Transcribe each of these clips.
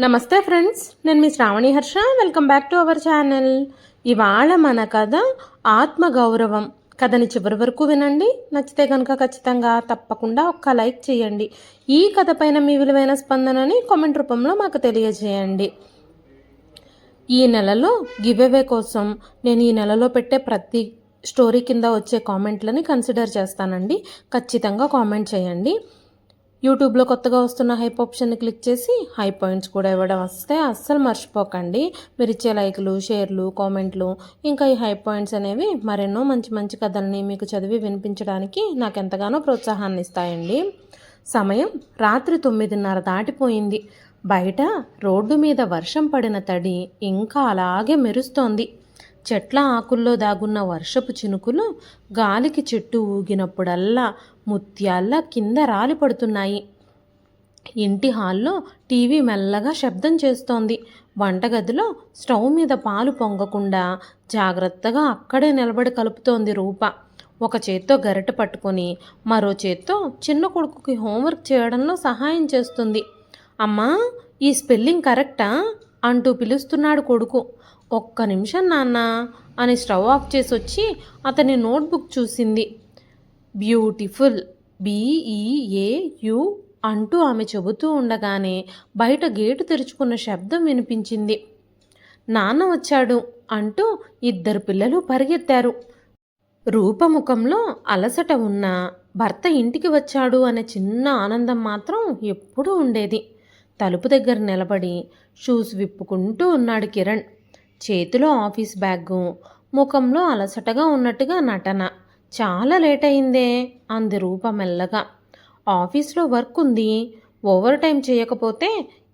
నమస్తే ఫ్రెండ్స్, నేను మీ Sravani Harsha. Welcome back to our channel. ఇవాళ మన కథ ఆత్మగౌరవం. కథని చివరి వరకు వినండి. నచ్చితే కనుక ఖచ్చితంగా తప్పకుండా ఒక్క లైక్ చేయండి. ఈ కథ పైన మీ విలువైన స్పందనని కామెంట్ రూపంలో మాకు తెలియజేయండి. ఈ నెలలో గివ్అవే కోసం నేను ఈ నెలలో పెట్టే ప్రతి స్టోరీ కింద వచ్చే కామెంట్లని కన్సిడర్ చేస్తానండి. ఖచ్చితంగా కామెంట్ చేయండి. యూట్యూబ్లో కొత్తగా వస్తున్న హైప్ ఆప్షన్ని క్లిక్ చేసి హై పాయింట్స్ కూడా ఇవ్వడం వస్తే అస్సలు మర్చిపోకండి. మీరు ఇచ్చే లైక్లు, షేర్లు, కామెంట్లు, ఇంకా ఈ హై పాయింట్స్ అనేవి మరెన్నో మంచి మంచి కథల్ని మీకు చదివి వినిపించడానికి నాకు ఎంతగానో ప్రోత్సాహాన్ని ఇస్తాయండి. సమయం రాత్రి 9:30 దాటిపోయింది. బయట రోడ్డు మీద వర్షం పడిన తడి ఇంకా అలాగే మెరుస్తోంది. చెట్ల ఆకుల్లో దాగున్న వర్షపు చినుకులు గాలికి చెట్టు ఊగినప్పుడల్లా ముత్యాల్లా కింద రాలి పడుతున్నాయి. ఇంటి హాల్లో టీవీ మెల్లగా శబ్దం చేస్తోంది. వంటగదిలో స్టవ్ మీద పాలు పొంగకుండా జాగ్రత్తగా అక్కడే నిలబడి కలుపుతోంది రూప. ఒక చేత్తో గరిటె పట్టుకొని మరో చేత్తో చిన్న కొడుకుకి హోంవర్క్ చేయడంలో సహాయం చేస్తుంది. అమ్మా, ఈ స్పెల్లింగ్ కరెక్టా అంటూ పిలుస్తున్నాడు కొడుకు. ఒక్క నిమిషం నాన్న అని స్టవ్ ఆఫ్ చేసి వచ్చి అతని నోట్బుక్ చూసింది. బ్యూటిఫుల్, BEAU అంటూ ఆమె చెబుతూ ఉండగానే బయట గేటు తెరుచుకున్న శబ్దం వినిపించింది. నాన్న వచ్చాడు అంటూ ఇద్దరు పిల్లలు పరిగెత్తారు. రూపముఖంలో అలసట ఉన్న భర్త ఇంటికి వచ్చాడు అనే చిన్న ఆనందం మాత్రం ఎప్పుడూ ఉండేది. తలుపు దగ్గర నిలబడి షూస్ విప్పుకుంటూ ఉన్నాడు కిరణ్. చేతిలో ఆఫీస్ బ్యాగు, ముఖంలో అలసటగా ఉన్నట్టుగా నటన. చాలా లేట్ అయిందే అంది రూప మెల్లగా. ఆఫీస్లో వర్క్ ఉంది, ఓవర్ టైం చేయకపోతే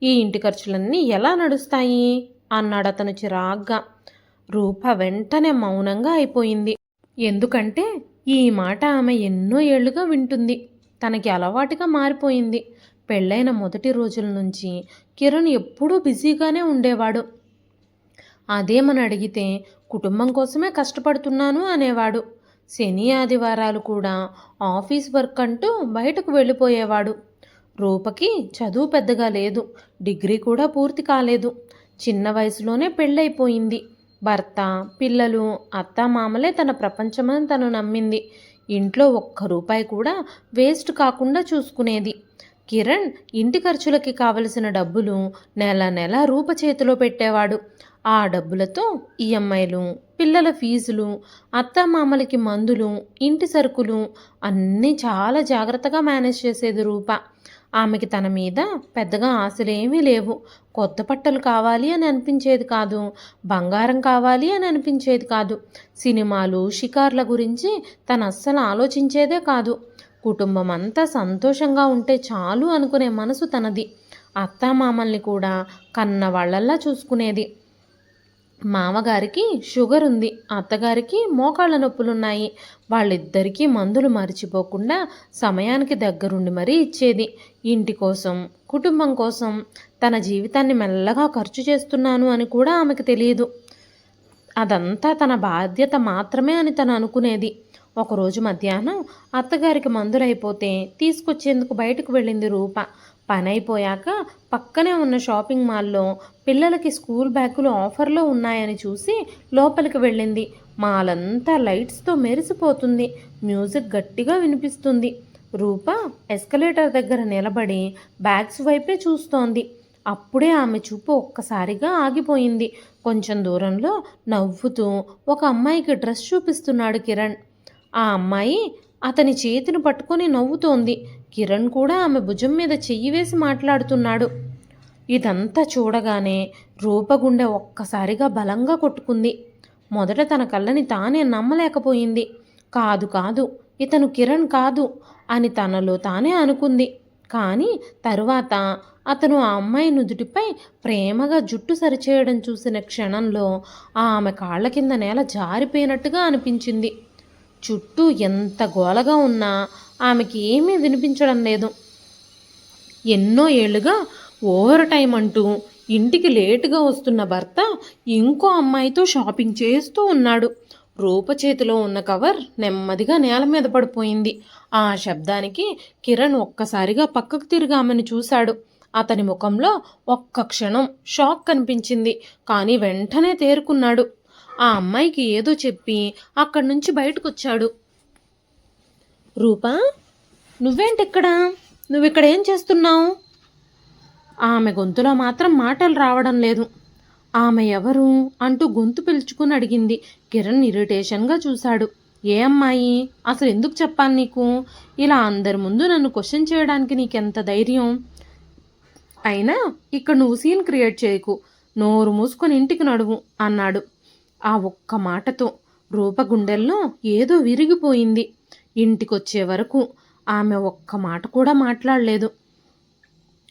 ఈ ఇంటి ఖర్చులన్నీ ఎలా నడుస్తాయి అన్నాడు అతను చిరాగ్గా. రూప వెంటనే మౌనంగా అయిపోయింది. ఎందుకంటే ఈ మాట ఆమె ఎన్నో ఏళ్లుగా వింటుంది. తనకి అలవాటుగా మారిపోయింది. పెళ్ళైన మొదటి రోజుల నుంచి కిరణ్ ఎప్పుడూ బిజీగానే ఉండేవాడు. అదేమని అడిగితే కుటుంబం కోసమే కష్టపడుతున్నాను అనేవాడు. శని ఆదివారాలు కూడా ఆఫీస్ వర్క్ అంటూ బయటకు వెళ్ళిపోయేవాడు. రూపకి చదువు పెద్దగా లేదు, డిగ్రీ కూడా పూర్తి కాలేదు. చిన్న వయసులోనే పెళ్ళైపోయింది. భర్త, పిల్లలు, అత్తామామలే తన ప్రపంచమని తను నమ్మింది. ఇంట్లో ఒక్క రూపాయి కూడా వేస్ట్ కాకుండా చూసుకునేది. కిరణ్ ఇంటి ఖర్చులకి కావలసిన డబ్బులు నెల నెల రూప చేతిలో పెట్టేవాడు. ఆ డబ్బులతో ఈఎంఐలు, పిల్లల ఫీజులు, అత్తామామలకి మందులు, ఇంటి సరుకులు అన్నీ చాలా జాగ్రత్తగా మేనేజ్ చేసేది రూప. ఆమెకి తన మీద పెద్దగా ఆశలేమీ లేవు. కొత్త బట్టలు కావాలి అని అనిపించేది కాదు, బంగారం కావాలి అని అనిపించేది కాదు. సినిమాలు, షికార్ల గురించి తను అస్సలు ఆలోచించేదే కాదు. కుటుంబం అంతా సంతోషంగా ఉంటే చాలు అనుకునే మనసు తనది. అత్తామామల్ని కూడా కన్న వాళ్ళల్లా చూసుకునేది. మామగారికి షుగర్ ఉంది, అత్తగారికి మోకాళ్ళ నొప్పులున్నాయి. వాళ్ళిద్దరికీ మందులు మర్చిపోకుండా సమయానికి దగ్గరుండి మరీ ఇచ్చేది. ఇంటి కోసం, కుటుంబం కోసం తన జీవితాన్ని మెల్లగా ఖర్చు చేస్తున్నాను అని కూడా ఆమెకు తెలియదు. అదంతా తన బాధ్యత మాత్రమే అని తను అనుకునేది. ఒకరోజు మధ్యాహ్నం అత్తగారికి మందులైపోతే తీసుకొచ్చేందుకు బయటకు వెళ్ళింది రూప. పని అయిపోయాక పక్కనే ఉన్న షాపింగ్ మాల్లో పిల్లలకి స్కూల్ బ్యాగులు ఆఫర్లో ఉన్నాయని చూసి లోపలికి వెళ్ళింది. మాలంతా లైట్స్తో మెరిసిపోతుంది. మ్యూజిక్ గట్టిగా వినిపిస్తుంది. రూప ఎస్కలేటర్ దగ్గర నిలబడి బ్యాగ్స్ వైపే చూస్తోంది. అప్పుడే ఆమె చూపు ఒక్కసారిగా ఆగిపోయింది. కొంచెం దూరంలో నవ్వుతూ ఒక అమ్మాయికి డ్రెస్ చూపిస్తున్నాడు కిరణ్. ఆ అమ్మాయి అతని చేతిని పట్టుకొని నవ్వుతోంది. కిరణ్ కూడా ఆమె భుజం మీద చెయ్యి వేసి మాట్లాడుతున్నాడు. ఇదంతా చూడగానే రూపగుండె ఒక్కసారిగా బలంగా కొట్టుకుంది. మొదట తన కళ్ళని తానే నమ్మలేకపోయింది. కాదు కాదు, ఇతను కిరణ్ కాదు అని తనలో తానే అనుకుంది. కానీ తరువాత అతను ఆ అమ్మాయి నుదుటిపై ప్రేమగా జుట్టు సరిచేయడం చూసిన క్షణంలో ఆమె కాళ్ళ కింద నేల జారిపోయినట్టుగా అనిపించింది. చుట్టూ ఎంత గోలగా ఉన్నా ఆమెకి ఏమీ వినిపించడం లేదు. ఎన్నో ఏళ్లుగా ఓవర్ టైం అంటూ ఇంటికి లేటుగా వస్తున్న భర్త ఇంకో అమ్మాయితో షాపింగ్ చేస్తూ ఉన్నాడు. రూప చేతిలో ఉన్న కవర్ నెమ్మదిగా నేల మీద పడిపోయింది. ఆ శబ్దానికి కిరణ్ ఒక్కసారిగా పక్కకు తిరిగి ఆమెను చూశాడు. అతని ముఖంలో ఒక్క క్షణం షాక్ కనిపించింది. కానీ వెంటనే తేరుకున్నాడు. ఆ అమ్మాయికి ఏదో చెప్పి అక్కడి నుంచి బయటకొచ్చాడు. రూపా, నువ్వేంటిక్కడ? నువ్విక్కడ ఏం చేస్తున్నావు? ఆమె గొంతులో మాత్రం మాటలు రావడం లేదు. ఆమె ఎవరు అంటూ గొంతు పిలుచుకుని అడిగింది. కిరణ్ ఇరిటేషన్గా చూశాడు. ఏ అమ్మాయి? అసలు ఎందుకు చెప్పాలి నీకు? ఇలా అందరి ముందు నన్ను క్వశ్చన్ చేయడానికి నీకెంత ధైర్యం? అయినా ఇక్కడ నువ్వు సీన్ క్రియేట్ చేయకు, నోరు మూసుకొని ఇంటికి నడువు అన్నాడు. ఆ ఒక్క మాటతో రూప గుండెల్లో ఏదో విరిగిపోయింది. ఇంటికొచ్చే వరకు ఆమె ఒక్క మాట కూడా మాట్లాడలేదు.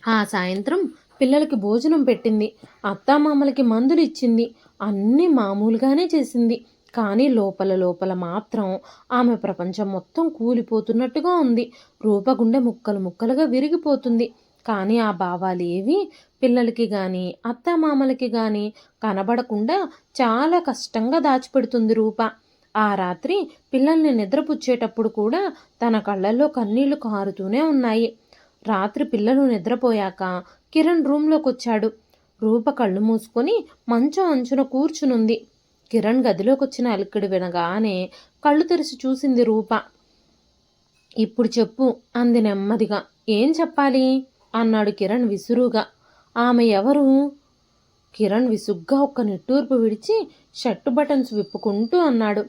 ఆ సాయంత్రం పిల్లలకి భోజనం పెట్టింది, అత్తామామలకి మందులు ఇచ్చింది, అన్నీ మామూలుగానే చేసింది. కానీ లోపల లోపల మాత్రం ఆమె ప్రపంచం మొత్తం కూలిపోతున్నట్టుగా ఉంది. రూపగుండె ముక్కలు ముక్కలుగా విరిగిపోతుంది. కానీ ఆ భావాలేవి పిల్లలకి కానీ అత్తామామలకి కానీ కనబడకుండా చాలా కష్టంగా దాచిపెడుతుంది రూప. ఆ రాత్రి పిల్లల్ని నిద్రపుచ్చేటప్పుడు కూడా తన కళ్ళల్లో కన్నీళ్లు కారుతూనే ఉన్నాయి. రాత్రి పిల్లలు నిద్రపోయాక కిరణ్ రూంలోకి వచ్చాడు. రూప కళ్ళు మూసుకొని మంచం అంచున కూర్చునుంది. కిరణ్ గదిలోకి వచ్చిన అలికిడి వినగానే కళ్ళు తెరిచి చూసింది రూప. ఇప్పుడు చెప్పు అంది నెమ్మదిగా. ఏం చెప్పాలి అన్నాడు కిరణ్ విసురుగా. ఆమె ఎవరు? కిరణ్ విసుగ్గా ఒక్క నిట్టూర్పు విడిచి షర్టు బటన్స్ విప్పుకుంటూ అన్నాడు.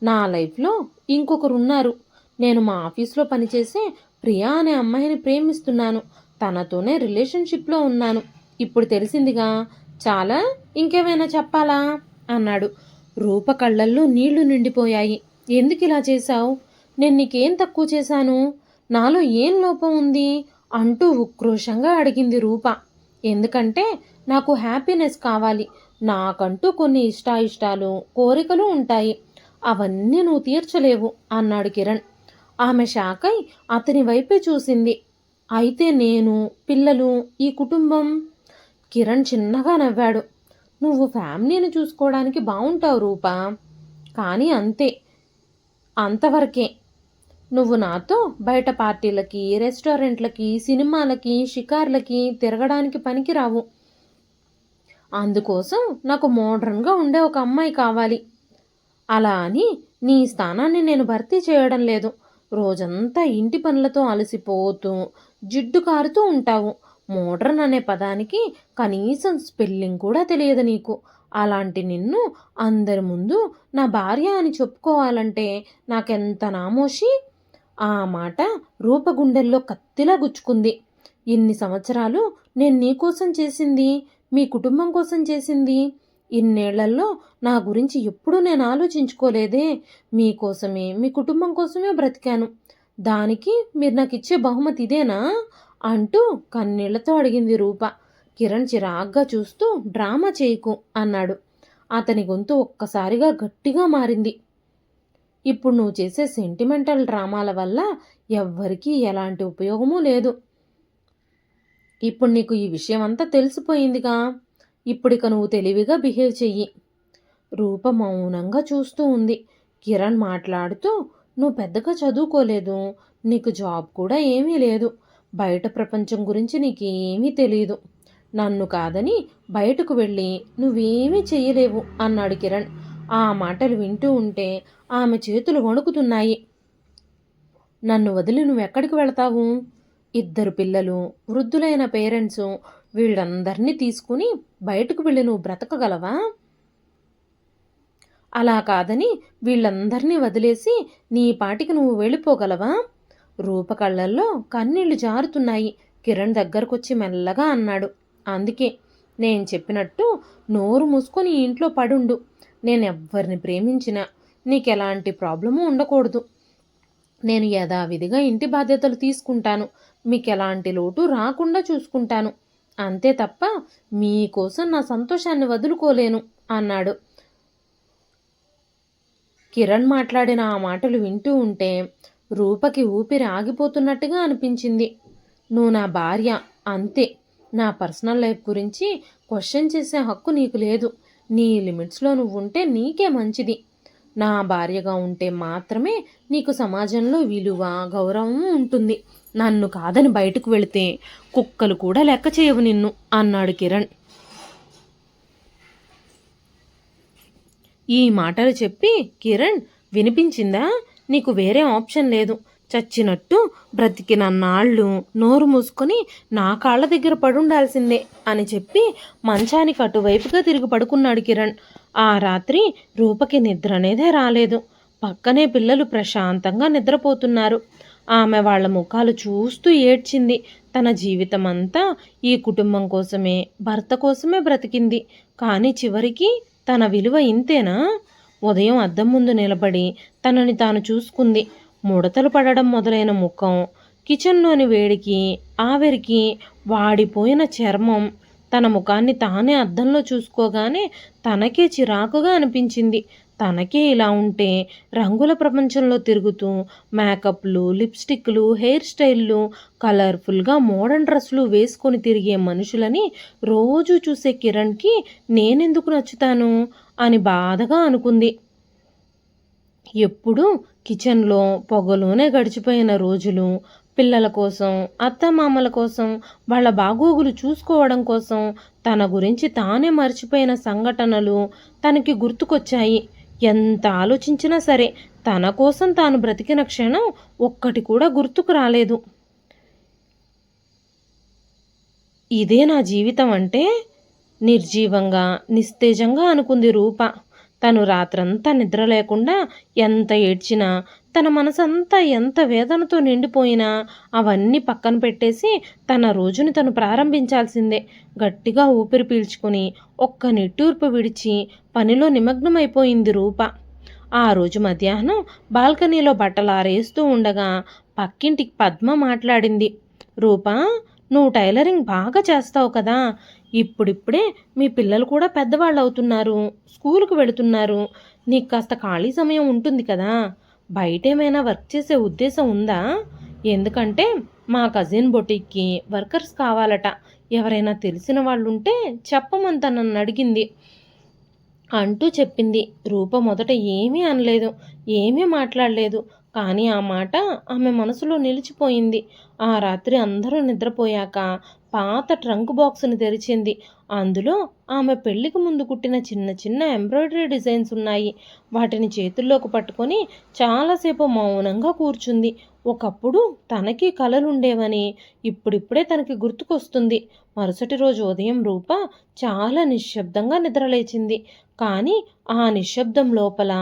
నా లైఫ్లో ఇంకొకరున్నారు. నేను మా ఆఫీస్లో పనిచేసే ప్రియా అనే అమ్మాయిని ప్రేమిస్తున్నాను. తనతోనే రిలేషన్షిప్లో ఉన్నాను. ఇప్పుడు తెలిసిందిగా, చాలా, ఇంకేమైనా చెప్పాలా అన్నాడు. రూప కళ్ళల్లో నీళ్లు నిండిపోయాయి. ఎందుకు ఇలా చేశావు? నేను నీకేం తక్కువ చేశాను? నాలో ఏం లోపం ఉంది అంటూ ఉక్రోషంగా అడిగింది రూప. ఎందుకంటే నాకు హ్యాపీనెస్ కావాలి. నాకంటూ కొన్ని ఇష్టాయిష్టాలు కోరికలు ఉంటాయి. అవన్నీ నువ్వు తీర్చలేవు అన్నాడు కిరణ్. ఆమె షాకై అతని వైపే చూసింది. అయితే నేను, పిల్లలు, ఈ కుటుంబం? కిరణ్ చిన్నగా నవ్వాడు. నువ్వు ఫ్యామిలీని చూసుకోవడానికి బాగుంటావు రూపా, కానీ అంతే, అంతవరకే. నువ్వు నాతో బయట పార్టీలకి, రెస్టారెంట్లకి, సినిమాలకి, షికార్లకి తిరగడానికి పనికిరావు. అందుకోసం నాకు మోడ్రన్గా ఉండే ఒక అమ్మాయి కావాలి. అలా అని నీ స్థానాన్ని నేను భర్తీ చేయడం లేదు. రోజంతా ఇంటి పనులతో అలసిపోతూ జిడ్డు కారుతూ ఉంటావు. మోడ్రన్ అనే పదానికి కనీసం స్పెల్లింగ్ కూడా తెలియదు నీకు. అలాంటి నిన్ను అందరి ముందు నా భార్య అని చెప్పుకోవాలంటే నాకెంత నామోషి. ఆ మాట రూపగుండెల్లో కత్తిలా గుచ్చుకుంది. ఇన్ని సంవత్సరాలు నేను నీకోసం చేసింది, మీ కుటుంబం కోసం చేసింది. ఇన్నేళ్లలో నా గురించి ఎప్పుడూ నేను ఆలోచించుకోలేదే. మీకోసమే, మీ కుటుంబం కోసమే బ్రతికాను. దానికి మీరు నాకు ఇచ్చే బహుమతి ఇదేనా అంటూ కన్నీళ్లతో అడిగింది రూప. కిరణ్ చిరాగ్గా చూస్తూ డ్రామా చేయకు అన్నాడు. అతని గొంతు ఒక్కసారిగా గట్టిగా మారింది. ఇప్పుడు నువ్వు చేసే సెంటిమెంటల్ డ్రామాల వల్ల ఎవ్వరికీ ఎలాంటి ఉపయోగమూ లేదు. ఇప్పుడు నీకు ఈ విషయం అంతా తెలిసిపోయిందిగా. ఇప్పుడిక నువ్వు తెలివిగా బిహేవ్ చెయ్యి. రూప మౌనంగా చూస్తూ ఉంది. కిరణ్ మాట్లాడుతూ, నువ్వు పెద్దగా చదువుకోలేదు, నీకు జాబ్ కూడా ఏమీ లేదు, బయట ప్రపంచం గురించి నీకేమీ తెలియదు. నన్ను కాదని బయటకు వెళ్ళి నువ్వేమీ చెయ్యలేవు అన్నాడు కిరణ్. ఆ మాటలు వింటూ ఉంటే ఆమె చేతులు వణుకుతున్నాయి. నన్ను వదిలి నువ్వెక్కడికి వెళతావు? 2 పిల్లలు, వృద్ధులైన పేరెంట్సు, వీళ్ళందరినీ తీసుకుని బయటకు వెళ్ళి నువ్వు బ్రతకగలవా? అలా కాదని వీళ్ళందరినీ వదిలేసి నీ పాటికి నువ్వు వెళ్ళిపోగలవా? రూప కళ్ళల్లో కన్నీళ్లు జారుతున్నాయి. కిరణ్ దగ్గరకొచ్చి మెల్లగా అన్నాడు. అందుకే నేను చెప్పినట్టు నోరు మూసుకొని ఇంట్లో పడుండు. నేనెవ్వరిని ప్రేమించినా నీకెలాంటి ప్రాబ్లము ఉండకూడదు. నేను యథావిధిగా ఇంటి బాధ్యతలు తీసుకుంటాను. మీకెలాంటి లోటు రాకుండా చూసుకుంటాను. అంతే తప్ప మీకోసం నా సంతోషాన్ని వదులుకోలేను అన్నాడు. కిరణ్ మాట్లాడిన ఆ మాటలు వింటూ ఉంటే రూపకి ఊపిరి ఆగిపోతున్నట్టుగా అనిపించింది. నువ్వు నా భార్య, అంతే. నా పర్సనల్ లైఫ్ గురించి క్వశ్చన్ చేసే హక్కు నీకు లేదు. నీ లిమిట్స్లో నువ్వు ఉంటే నీకే మంచిది. నా భార్యగా ఉంటే మాత్రమే నీకు సమాజంలో విలువ, గౌరవం ఉంటుంది. నన్ను కాదని బయటకు వెళితే కుక్కలు కూడా లెక్క చేయవు నిన్ను అన్నాడు కిరణ్. ఈ మాటలు చెప్పి కిరణ్, వినిపించిందా? నీకు వేరే ఆప్షన్ లేదు. చచ్చినట్టు బ్రతికినన్నాళ్ళు నోరు మూసుకొని నా కాళ్ళ దగ్గర పడుండాల్సిందే అని చెప్పి మంచానికి అటువైపుగా తిరిగి పడుకున్నాడు కిరణ్. ఆ రాత్రి రూపకి నిద్ర అనేదే రాలేదు. పక్కనే పిల్లలు ప్రశాంతంగా నిద్రపోతున్నారు. ఆమె వాళ్ళ ముఖాలు చూస్తూ ఏడ్చింది. తన జీవితం అంతా ఈ కుటుంబం కోసమే, భర్త కోసమే బ్రతికింది. కానీ చివరికి తన విలువ ఇంతేనా? ఉదయం అద్దం ముందు నిలబడి తనని తాను చూసుకుంది. ముడతలు పడడం మొదలైన ముఖం, కిచెన్లోని వేడికి, ఆవిరికి, వాడిపోయిన చర్మం, తన ముఖాన్ని తానే అద్దంలో చూసుకోగానే తనకే చిరాకుగా అనిపించింది. తనకే ఇలా ఉంటే రంగుల ప్రపంచంలో తిరుగుతూ మేకప్లు, లిప్స్టిక్లు, హెయిర్ స్టైల్లు, కలర్ఫుల్గా మోడర్న్ డ్రెస్సులు వేసుకొని తిరిగే మనుషులని రోజు చూసే కిరణ్కి నేనెందుకు నచ్చుతాను అని బాధగా అనుకుంది. ఎప్పుడూ కిచెన్లో పొగలోనే గడిచిపోయిన రోజులు, పిల్లల కోసం, అత్తమామల కోసం, వాళ్ళ బాగోగులు చూసుకోవడం కోసం తన గురించి తానే మర్చిపోయిన సంఘటనలు తనకి గుర్తుకొచ్చాయి. ఎంత ఆలోచించినా సరే తన కోసం తాను బ్రతికిన క్షణం ఒక్కటి కూడా గుర్తుకు రాలేదు. ఇదే నా జీవితం అంటే? నిర్జీవంగా, నిస్తేజంగా అనుకుంది రూప. తను రాత్రంతా నిద్ర లేకుండా ఎంత ఏడ్చినా, తన మనసంతా ఎంత వేదనతో నిండిపోయినా అవన్నీ పక్కన పెట్టేసి తన రోజుని తను ప్రారంభించాల్సిందే. గట్టిగా ఊపిరి పీల్చుకుని ఒక్క నిట్టూర్పు విడిచి పనిలో నిమగ్నమైపోయింది రూప. ఆ రోజు మధ్యాహ్నం బాల్కనీలో బట్టలు ఆరేస్తూ ఉండగా పక్కింటికి పద్మ మాట్లాడింది. రూపా, నువ్వు టైలరింగ్ బాగా చేస్తావు కదా, ఇప్పుడిప్పుడే మీ పిల్లలు కూడా పెద్దవాళ్ళు అవుతున్నారు, స్కూల్కి వెళుతున్నారు, నీకు కాస్త ఖాళీ సమయం ఉంటుంది కదా, బయటేమైనా వర్క్ చేసే ఉద్దేశం ఉందా? ఎందుకంటే మా కజిన్ బొటిక్కి వర్కర్స్ కావాలట, ఎవరైనా తెలిసిన వాళ్ళు ఉంటే చెప్పమని నన్ను అడిగింది అంటూ చెప్పింది. రూప మొదట ఏమీ అనలేదు, ఏమీ మాట్లాడలేదు. కానీ ఆ మాట ఆమె మనసులో నిలిచిపోయింది. ఆ రాత్రి అందరూ నిద్రపోయాక పాత ట్రంక్ బాక్స్ని తెరిచింది. అందులో ఆమె పెళ్లికి ముందు కుట్టిన చిన్న చిన్న ఎంబ్రాయిడరీ డిజైన్స్ ఉన్నాయి. వాటిని చేతుల్లోకి పట్టుకొని చాలాసేపు మౌనంగా కూర్చుంది. ఒకప్పుడు తనకి కలలుండేవని ఇప్పుడిప్పుడే తనకి గుర్తుకొస్తుంది. మరుసటి రోజు ఉదయం రూప చాలా నిశ్శబ్దంగా నిద్రలేచింది. కానీ ఆ నిశ్శబ్దం లోపల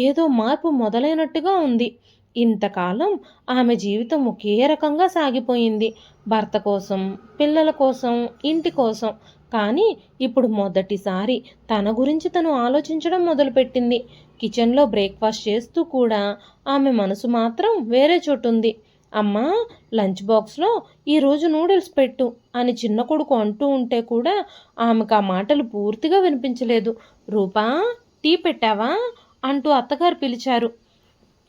ఏదో మార్పు మొదలైనట్టుగా ఉంది. ఇంతకాలం ఆమె జీవితం ఒకే రకంగా సాగిపోయింది, భర్త కోసం, పిల్లల కోసం, ఇంటి కోసం. కానీ ఇప్పుడు మొదటిసారి తన గురించి తను ఆలోచించడం మొదలుపెట్టింది. కిచెన్లో బ్రేక్ఫాస్ట్ చేస్తూ కూడా ఆమె మనసు మాత్రం వేరే చోటుంది. అమ్మా, లంచ్ బాక్స్లో ఈరోజు నూడిల్స్ పెట్టు అని చిన్న కొడుకు అంటూ ఉంటే కూడా ఆమెకు ఆ మాటలు పూర్తిగా వినిపించలేదు. రూపా, టీ పెట్టావా అంటూ అత్తగారు పిలిచారు.